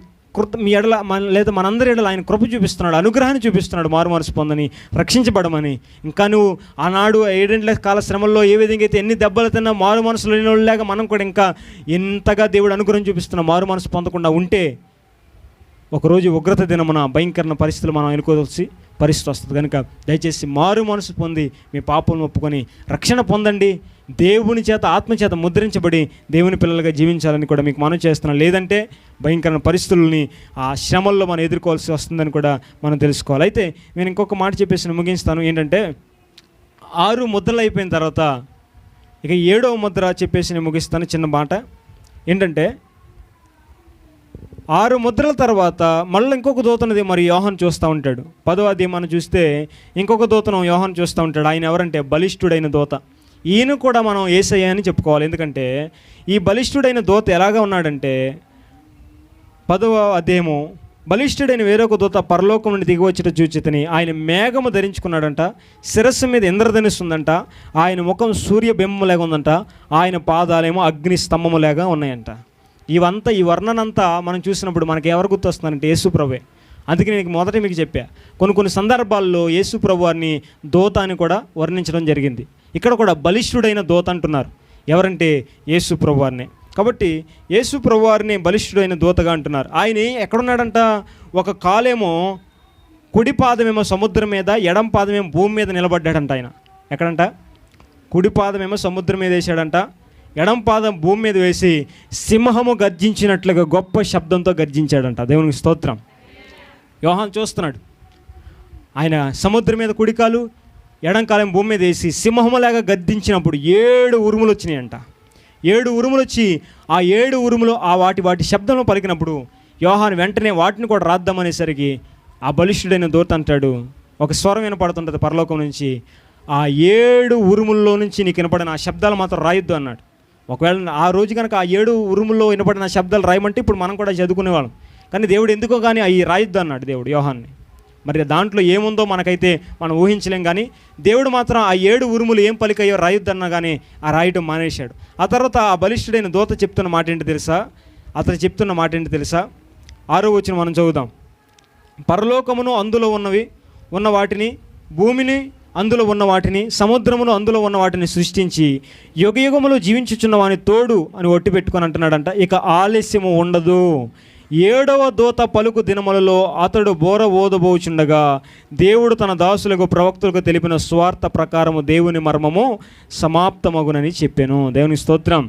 మీ ఎడల లేదా మనందరి ఎడల ఆయన కృప చూపిస్తున్నాడు, అనుగ్రహాన్ని చూపిస్తున్నాడు మారు మనసు పొందని, రక్షించబడమని. ఇంకా నువ్వు ఆనాడు 7 ఏళ్ల కాల శ్రమల్లో ఏ విధంగా అయితే ఎన్ని దెబ్బలు తిన్నా మారు మనసు లేని వాళ్ళలాగా మనం కూడా ఇంకా ఎంతగా దేవుడు అనుగ్రహం చూపిస్తున్నాం మారు మనసు పొందకుండా ఉంటే ఒకరోజు ఉగ్రత దినమున భయంకరమైన పరిస్థితులు మనం ఎన్నుకోవాల్సి పరిస్థితి వస్తుంది. కనుక దయచేసి మారు మనసు పొంది మీ పాపలను ఒప్పుకొని రక్షణ పొందండి. దేవుని చేత, ఆత్మచేత ముద్రించబడి దేవుని పిల్లలుగా జీవించాలని కూడా మీకు మనం చేస్తున్నాం. లేదంటే భయంకరమైన పరిస్థితులని, ఆ శ్రమల్లో మనం ఎదుర్కోవాల్సి వస్తుందని కూడా మనం తెలుసుకోవాలి. అయితే నేను ఇంకొక మాట చెప్పేసి ముగిస్తాను. ఏంటంటే 6 ముద్రలు అయిపోయిన తర్వాత ఇక 7వ ముద్ర చెప్పేసి నేను ముగిస్తాను. చిన్న మాట ఏంటంటే, 6 ముద్రల తర్వాత మళ్ళీ ఇంకొక దూతనది మరి యోహాను చూస్తూ ఉంటాడు. 10వ అధ్యాయం మనం చూస్తే ఇంకొక దూతను యోహాను చూస్తూ ఉంటాడు. ఆయన ఎవరంటే బలిష్ఠుడైన దూత. ఈయన కూడా మనం యేసయ్య అని చెప్పుకోవాలి. ఎందుకంటే ఈ బలిష్ఠుడైన దూత ఎలాగా ఉన్నాడంటే 10వ అధ్యాయము, బలిష్ఠుడైన వేరొక దూత పరలోకం నుండి దిగివచ్చుట చూచితిని. ఆయన మేఘము ధరించుకున్నాడంట, శిరస్సు మీద ఇంద్రధనుస్సు ఉందంట, ఆయన ముఖం సూర్యబింబములాగా ఉందంట, ఆయన పాదాలేమో అగ్ని స్తంభములాగా ఉన్నాయంట. ఈ వర్ణనంతా మనం చూసినప్పుడు మనకి ఎవరు గుర్తొస్తున్నారంటే యేసు ప్రభువే. అందుకే నేను మొదట మీకు చెప్పా, కొన్ని సందర్భాల్లో యేసు ప్రభు వారిని దూత అని కూడా వర్ణించడం జరిగింది. ఇక్కడ కూడా బలిష్ఠుడైన దూత అంటున్నారు. ఎవరంటే యేసు ప్రభు వారిని. కాబట్టి యేసు ప్రభు వారిని బలిష్ఠుడైన దూతగా అంటున్నారు. ఆయన ఎక్కడున్నాడంట, ఒక కాలేమో కుడి పాదమేమో సముద్రం మీద, ఎడం పాదమేమో భూమి మీద నిలబడ్డాడంట. ఆయన ఎక్కడంట, కుడి పాదమేమో సముద్రం మీద వేసాడంట, ఎడం పాదం భూమి మీద వేసి సింహము గర్జించినట్లుగా గొప్ప శబ్దంతో గర్జించాడంట. దేవునికి స్తోత్రం. యోహాను చూస్తున్నాడు, ఆయన సముద్రం మీద కుడికాలు, ఎడంకాలం భూమి మీద వేసి సింహములాగా గర్జించినప్పుడు 7 ఉరుములు వచ్చినాయంట. 7 ఉరుములు వచ్చి ఆ 7 ఉరుములు వాటి శబ్దంలో పలికినప్పుడు యోహాను వెంటనే వాటిని కూడా రాద్దామనేసరికి ఆ బలిష్ఠుడైన దూత అంటాడు, ఒక స్వరం వినపడుతుంటుంది పరలోకం నుంచి, ఆ 7 ఉరుముల్లో నుంచి నీకు వినపడిన ఆ శబ్దాలు మాత్రం రాయొద్దు అన్నాడు. ఒకవేళ ఆ రోజు కనుక ఆ 7 ఉరుముల్లో వినపడిన శబ్దాలు రాయమంటే ఇప్పుడు మనం కూడా చదువుకునేవాళ్ళం. కానీ దేవుడు ఎందుకో కానీ అవి రాయొద్దు అన్నాడు దేవుడు యోహాన్ని. మరి దాంట్లో ఏముందో మనకైతే మనం ఊహించలేం. కానీ దేవుడు మాత్రం ఆ 7 ఉరుములు ఏం పలికయ్యో రాయొద్దన్నా కానీ ఆ రాయటం మానేశాడు. ఆ తర్వాత ఆ బలిష్ఠుడైన దూత చెప్తున్న మాట ఏంటి తెలుసా, అతను చెప్తున్న మాట ఏంటి తెలుసా, 6వ వచనం మనం చదువుదాం. పరలోకమును అందులో ఉన్న వాటిని, భూమిని అందులో ఉన్న వాటిని, సముద్రమును అందులో ఉన్న వాటిని సృష్టించి యుగయుగములు జీవించుచున్న వాని తోడు అని ఒట్టి పెట్టుకొని అంటున్నాడంట, ఇక ఆలస్యము ఉండదు. 7వ దూత పలుకు దినములలో అతడు బోర ఓదబోచుండగా దేవుడు తన దాసులకు ప్రవక్తలకు తెలిపిన స్వార్థ ప్రకారము దేవుని మర్మము సమాప్తమగునని చెప్పాను. దేవుని స్తోత్రం,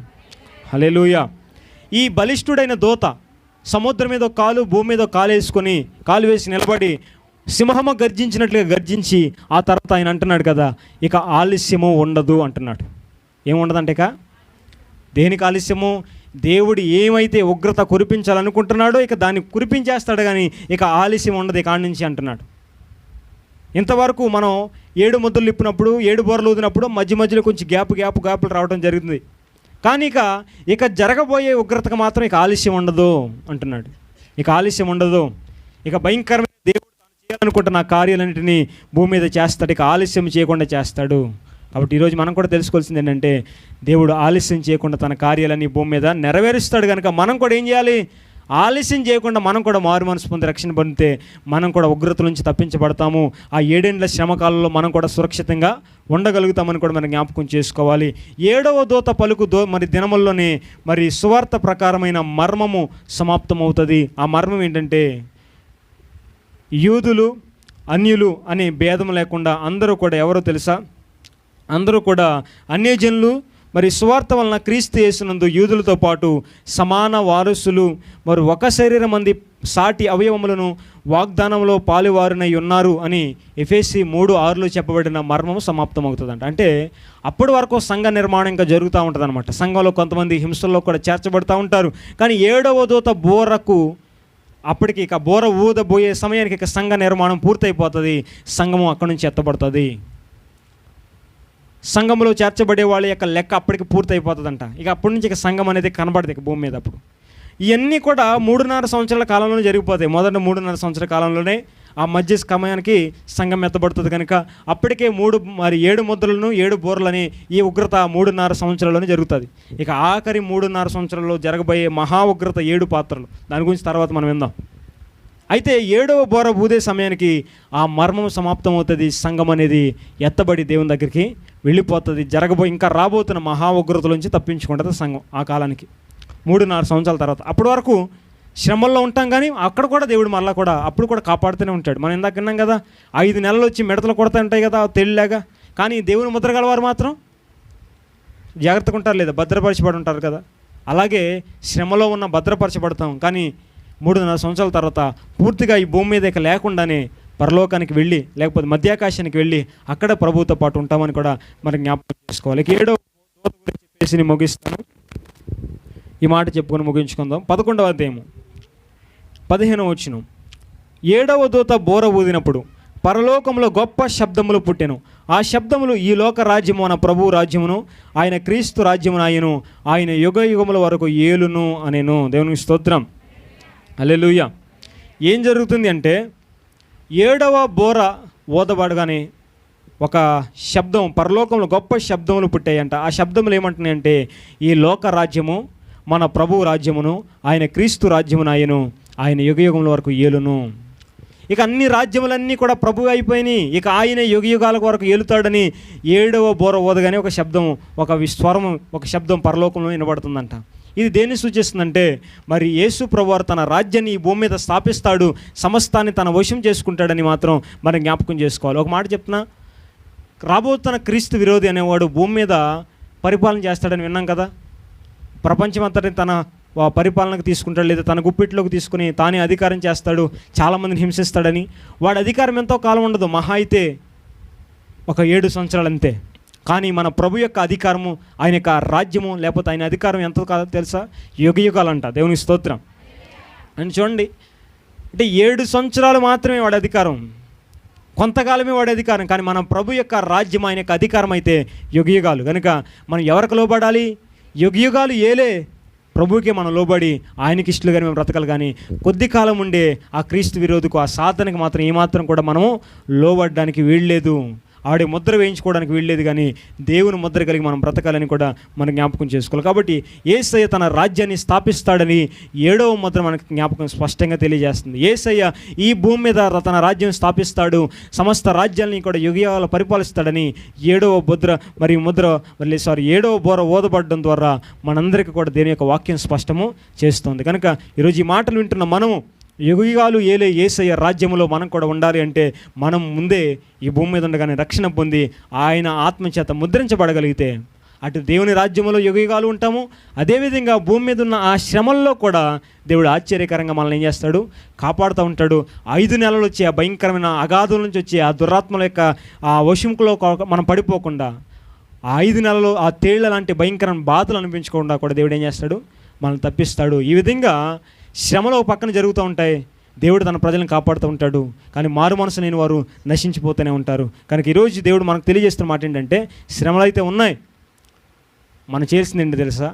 హల్లెలూయా. ఈ బలిష్ఠుడైన దూత సముద్రం మీద కాలు, భూమి మీద కాలు వేసి నిలబడి సింహము గర్జించినట్లుగా గర్జించి ఆ తర్వాత ఆయన అంటున్నాడు కదా, ఇక ఆలస్యము ఉండదు అంటున్నాడు. ఏముండదంటే ఇక దేనికి ఆలస్యము, దేవుడు ఏమైతే ఉగ్రత కురిపించాలనుకుంటున్నాడో ఇక దాన్ని కురిపించేస్తాడు, కానీ ఇక ఆలస్యం ఉండదు ఇక నుంచి అంటున్నాడు. ఇంతవరకు మనం 7 ముద్రలు ఇప్పినప్పుడు, 7 బోర్లు ఊదినప్పుడు మధ్యలో కొంచెం గ్యాపులు రావడం జరుగుతుంది. కానీ ఇక జరగబోయే ఉగ్రతకు మాత్రం ఇక ఆలస్యం ఉండదు అంటున్నాడు. ఇక ఆలస్యం ఉండదు, ఇక భయంకరమైన దేవుడు తాను చేయాలనుకుంటున్న కార్యాలన్నింటినీ భూమి మీద చేస్తాడు, ఇక ఆలస్యం చేయకుండా చేస్తాడు. కాబట్టి ఈరోజు మనం కూడా తెలుసుకోవాల్సింది ఏంటంటే దేవుడు ఆలస్యం చేయకుండా తన కార్యాలన్నీ భూమి మీద నెరవేరుస్తాడు. కనుక మనం కూడా ఏం చేయాలి, ఆలస్యం చేయకుండా మనం కూడా మారు మనసు పొంది రక్షణ పొందితే మనం కూడా ఉగ్రత నుంచి తప్పించబడతాము. ఆ 7 ఏండ్ల శ్రమకాలంలో మనం కూడా సురక్షితంగా ఉండగలుగుతామని కూడా మనం జ్ఞాపకం చేసుకోవాలి. 7వ దూత పలుకు మరి దినముల్లోనే మరి సువార్త ప్రకారమైన మర్మము సమాప్తమవుతుంది. ఆ మర్మం ఏంటంటే యూదులు అన్యులు అనే భేదం లేకుండా అందరూ కూడా ఎవరో తెలుసా, అందరూ కూడా అన్యజనులు మరి సువార్త వలన క్రీస్తు యేసునందు యూదులతో పాటు సమాన వారసులు, మరి ఒక శరీరం మంది సాటి అవయవములను వాగ్దానంలో పాలువారినై ఉన్నారు అని ఎఫెసీ 3:6లో చెప్పబడిన మర్మం సమాప్తమవుతుందంట. అంటే అప్పటి వరకు సంఘ నిర్మాణం ఇంకా జరుగుతూ ఉంటుంది అనమాట. సంఘంలో కొంతమంది హింసల్లో కూడా చేర్చబడుతూ ఉంటారు. కానీ 7వ దూత బోరకు అప్పటికి ఇక బోర ఊదబోయే సమయానికి ఇక సంఘ నిర్మాణం పూర్తయిపోతుంది, సంఘము అక్కడి నుంచి ఎత్తబడుతుంది. సంఘంలో చేర్చబడే వాళ్ళ యొక్క లెక్క అప్పటికి పూర్తయిపోతుందంట. ఇక అప్పటి నుంచి ఇక సంఘం అనేది కనబడదు ఇక భూమి మీద. అప్పుడు ఇవన్నీ కూడా 3.5 సంవత్సరాల కాలంలోనే జరిగిపోతాయి. మొదట 3.5 సంవత్సరాల కాలంలోనే ఆ మధ్య సమయానికి సంఘం ఎత్తబడుతుంది. కనుక అప్పటికే 7 ముద్రలను 7 బోర్లని ఈ ఉగ్రత 3.5 సంవత్సరాల్లోనే జరుగుతుంది. ఇక ఆఖరి 3.5 సంవత్సరాల్లో జరగబోయే మహా ఉగ్రత 7 పాత్రలు, దాని గురించి తర్వాత మనం విందాం. అయితే 7వ బోర ఊదే సమయానికి ఆ మర్మం సమాప్తం అవుతుంది. సంఘం అనేది ఎత్తబడి దేవుని దగ్గరికి వెళ్ళిపోతుంది. ఇంకా రాబోతున్న మహా ఉగ్రతల నుంచి తప్పించుకుంటుంది సంఘం ఆ కాలానికి 3.5 సంవత్సరాల తర్వాత. అప్పటి వరకు శ్రమల్లో ఉంటాం, కానీ అక్కడ కూడా దేవుడు మళ్ళీ కూడా అప్పుడు కూడా కాపాడుతూనే ఉంటాడు. మనం ఇందాక విన్నాం కదా, 5 నెలలు వచ్చి మిడతలు కొడతా ఉంటాయి కదా తెలియలేగా, కానీ దేవుని ముద్ర గలవారు మాత్రం జాగ్రత్తగా ఉంటారు, లేదా భద్రపరచబడి ఉంటారు కదా. అలాగే శ్రమలో ఉన్న భద్రపరచబడతాం, కానీ 3.5 సంవత్సరాల తర్వాత పూర్తిగా ఈ భూమి మీద ఇక లేకుండానే పరలోకానికి వెళ్ళి, లేకపోతే మధ్యాకాశానికి వెళ్ళి అక్కడ ప్రభువుతో పాటు ఉంటామని కూడా మనం జ్ఞాపకం చేసుకోవాలి. 7వ దూత గురించి చెప్పేసి నేను ముగిస్తాను, ఈ మాట చెప్పుకొని ముగించుకుందాం. 11వ అధ్యాయము 15వ వచనం. 7వ దూత బోర ఊదినప్పుడు పరలోకంలో గొప్ప శబ్దములు పుట్టెను. ఆ శబ్దములు, ఈ లోక రాజ్యము మన ప్రభు రాజ్యమును, ఆయన క్రీస్తు రాజ్యమును ఆయను, ఆయన యుగ యుగముల వరకు ఏలును అనేను. దేవునికి స్తోత్రం. హల్లెలూయా. ఏం జరుగుతుంది అంటే 7వ బోర ఊదబడగానే ఒక శబ్దం, పరలోకంలో గొప్ప శబ్దములు పుట్టాయంట. ఆ శబ్దములు ఏమంటున్నాయంటే, ఈ లోక రాజ్యము మన ప్రభు రాజ్యమును, ఆయన క్రీస్తు రాజ్యమును ఆయను, ఆయన యుగ యుగముల వరకు ఏలును. ఇక అన్ని రాజ్యములన్నీ కూడా ప్రభు అయిపోయినాయి, ఇక ఆయన యుగ యుగాల వరకు ఏలుతాడని 7వ బోర ఊదగానే ఒక శబ్దం, ఒక స్వరం, ఒక శబ్దం పరలోకంలో వినబడుతుందంట. ఇది దేన్ని సూచిస్తుందంటే, మరి యేసు ప్రభువారు తన రాజ్యాన్ని ఈ భూమి మీద స్థాపిస్తాడు, సమస్తాన్ని తన వశం చేసుకుంటాడని మాత్రం మనం జ్ఞాపకం చేసుకోవాలి. ఒక మాట చెప్తున్నా, రాబోతున్న క్రీస్తు విరోధి అనేవాడు భూమి మీద పరిపాలన చేస్తాడని విన్నాం కదా. ప్రపంచమంతటిని తన పరిపాలనకు తీసుకుంటాడు, లేదా తన గుప్పిట్లోకి తీసుకుని తానే అధికారం చేస్తాడు, చాలామందిని హింసిస్తాడని. వాడి అధికారం ఎంతో కాలం ఉండదు, మహా అయితే ఒక 7 సంవత్సరాలు అంతే. కానీ మన ప్రభు యొక్క అధికారము, ఆయన యొక్క రాజ్యము, లేకపోతే ఆయన అధికారం ఎంతో కాదో తెలుసా? యుగ యుగాలంట. దేవునికి స్తోత్రం. అని చూడండి, అంటే 7 సంవత్సరాలు మాత్రమే వాడి అధికారం, కొంతకాలమే వాడి అధికారం. కానీ మన ప్రభు యొక్క రాజ్యం, ఆయన యొక్క అధికారం అయితే యుగ యుగాలు. కనుక మనం ఎవరికి లోబడాలి? యుగ యుగాలు ఏలే ప్రభువుకే మనం లోబడి ఆయనకి ఇష్టలుగానే మేము బ్రతకాలి. కానీ కొద్ది కాలం ఉండే ఆ క్రీస్తు విరోధకు, ఆ సాతానికి మాత్రం ఏమాత్రం కూడా మనము లోబడడానికి వీల్లేదు, ఆడే ముద్ర వేయించుకోవడానికి వీల్లేదు. కానీ దేవుని ముద్ర కలిగి మనం బ్రతకాలని కూడా మనం జ్ఞాపకం చేసుకోవాలి. కాబట్టి యేసయ్య తన రాజ్యాన్ని స్థాపిస్తాడని 7వ ముద్ర మనకు జ్ఞాపకం స్పష్టంగా తెలియజేస్తుంది. యేసయ్య ఈ భూమి మీద తన రాజ్యం స్థాపిస్తాడు, సమస్త రాజ్యాలని కూడా యుగయాలు పరిపాలిస్తాడని 7వ బోర ఊదబడడం ద్వారా మనందరికీ కూడా దేవుని యొక్క వాక్యం స్పష్టము చేస్తుంది. కనుక ఈరోజు ఈ మాటలు వింటున్న మనము యుగయుగాలు ఏలే యేసయ్య రాజ్యంలో మనం కూడా ఉండాలి అంటే, మనం ముందే ఈ భూమి మీద ఉండగానే రక్షణ పొంది ఆయన ఆత్మచేత ముద్రించబడగలిగితే అటు దేవుని రాజ్యంలో యుగయుగాలు ఉంటాము. అదేవిధంగా భూమి మీద ఉన్న ఆ శ్రమల్లో కూడా దేవుడు ఆశ్చర్యకరంగా మనల్ని ఏం చేస్తాడు? కాపాడుతూ ఉంటాడు. 5 నెలలు వచ్చే ఆ భయంకరమైన అగాధం నుంచి వచ్చే ఆ దురాత్మల యొక్క ఆ వశంలో మనం పడిపోకుండా, ఆ 5 నెలలు ఆ తేళ్ల లాంటి భయంకరమైన బాధలు అనిపించకుండా కూడా దేవుడు ఏం చేస్తాడు? మనల్ని తప్పిస్తాడు. ఈ విధంగా శ్రమలో పక్కన జరుగుతూ ఉంటాయి, దేవుడు తన ప్రజలను కాపాడుతూ ఉంటాడు. కానీ మారు మనసు లేని వారు నశించిపోతూనే ఉంటారు. కనుక ఈరోజు దేవుడు మనకు తెలియజేస్తున్న మాట ఏంటంటే, శ్రమలు అయితే ఉన్నాయి, మనం చేయాల్సింది ఏంటి తెలుసా?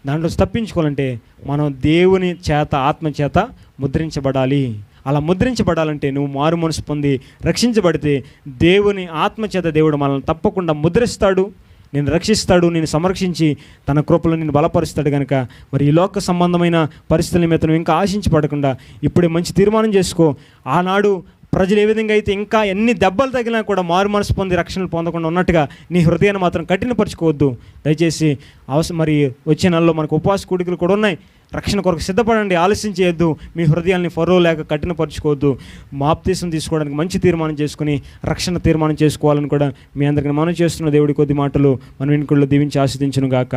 దాంట్లో తప్పించుకోవాలంటే మనం దేవుని చేత, ఆత్మ చేత ముద్రించబడాలి. అలా ముద్రించబడాలంటే నువ్వు మారు మనసు పొంది రక్షించబడితే దేవుని ఆత్మ చేత దేవుడు మనల్ని తప్పకుండా ముద్రిస్తాడు, నేను రక్షిస్తాడు, నేను సంరక్షించి తన కృపలో నేను బలపరుస్తాడు. కనుక మరి ఈ లోక సంబంధమైన పరిస్థితుల మీద నువ్వు ఇంకా ఆశించబడకుండా ఇప్పుడే మంచి తీర్మానం చేసుకో. ఆనాడు ప్రజలు ఏ విధంగా అయితే ఇంకా ఎన్ని దెబ్బలు తగిలినా కూడా మారు మనసు పొంది రక్షణలు పొందకుండా ఉన్నట్టుగా నీ హృదయాన్ని మాత్రం కఠినపరచుకోవద్దు. దయచేసి మరి వచ్చే నెలలో మనకు ఉపవాస కూడికలు కూడా ఉన్నాయి. రక్షణ కొరకు సిద్ధపడండి, ఆలస్యం చేయొద్దు. మీ హృదయాన్ని ఫరో లేక కఠినపరచుకోవద్దు. బాప్తీసం తీసుకోవడానికి మంచి తీర్మానం చేసుకుని రక్షణ తీర్మానం చేసుకోవాలని కూడా మీ అందరికీ మనం చేస్తున్న దేవుడి కొద్ది మాటలు మన వెనుకల్లో దీవించి ఆశీర్వదించును గాక.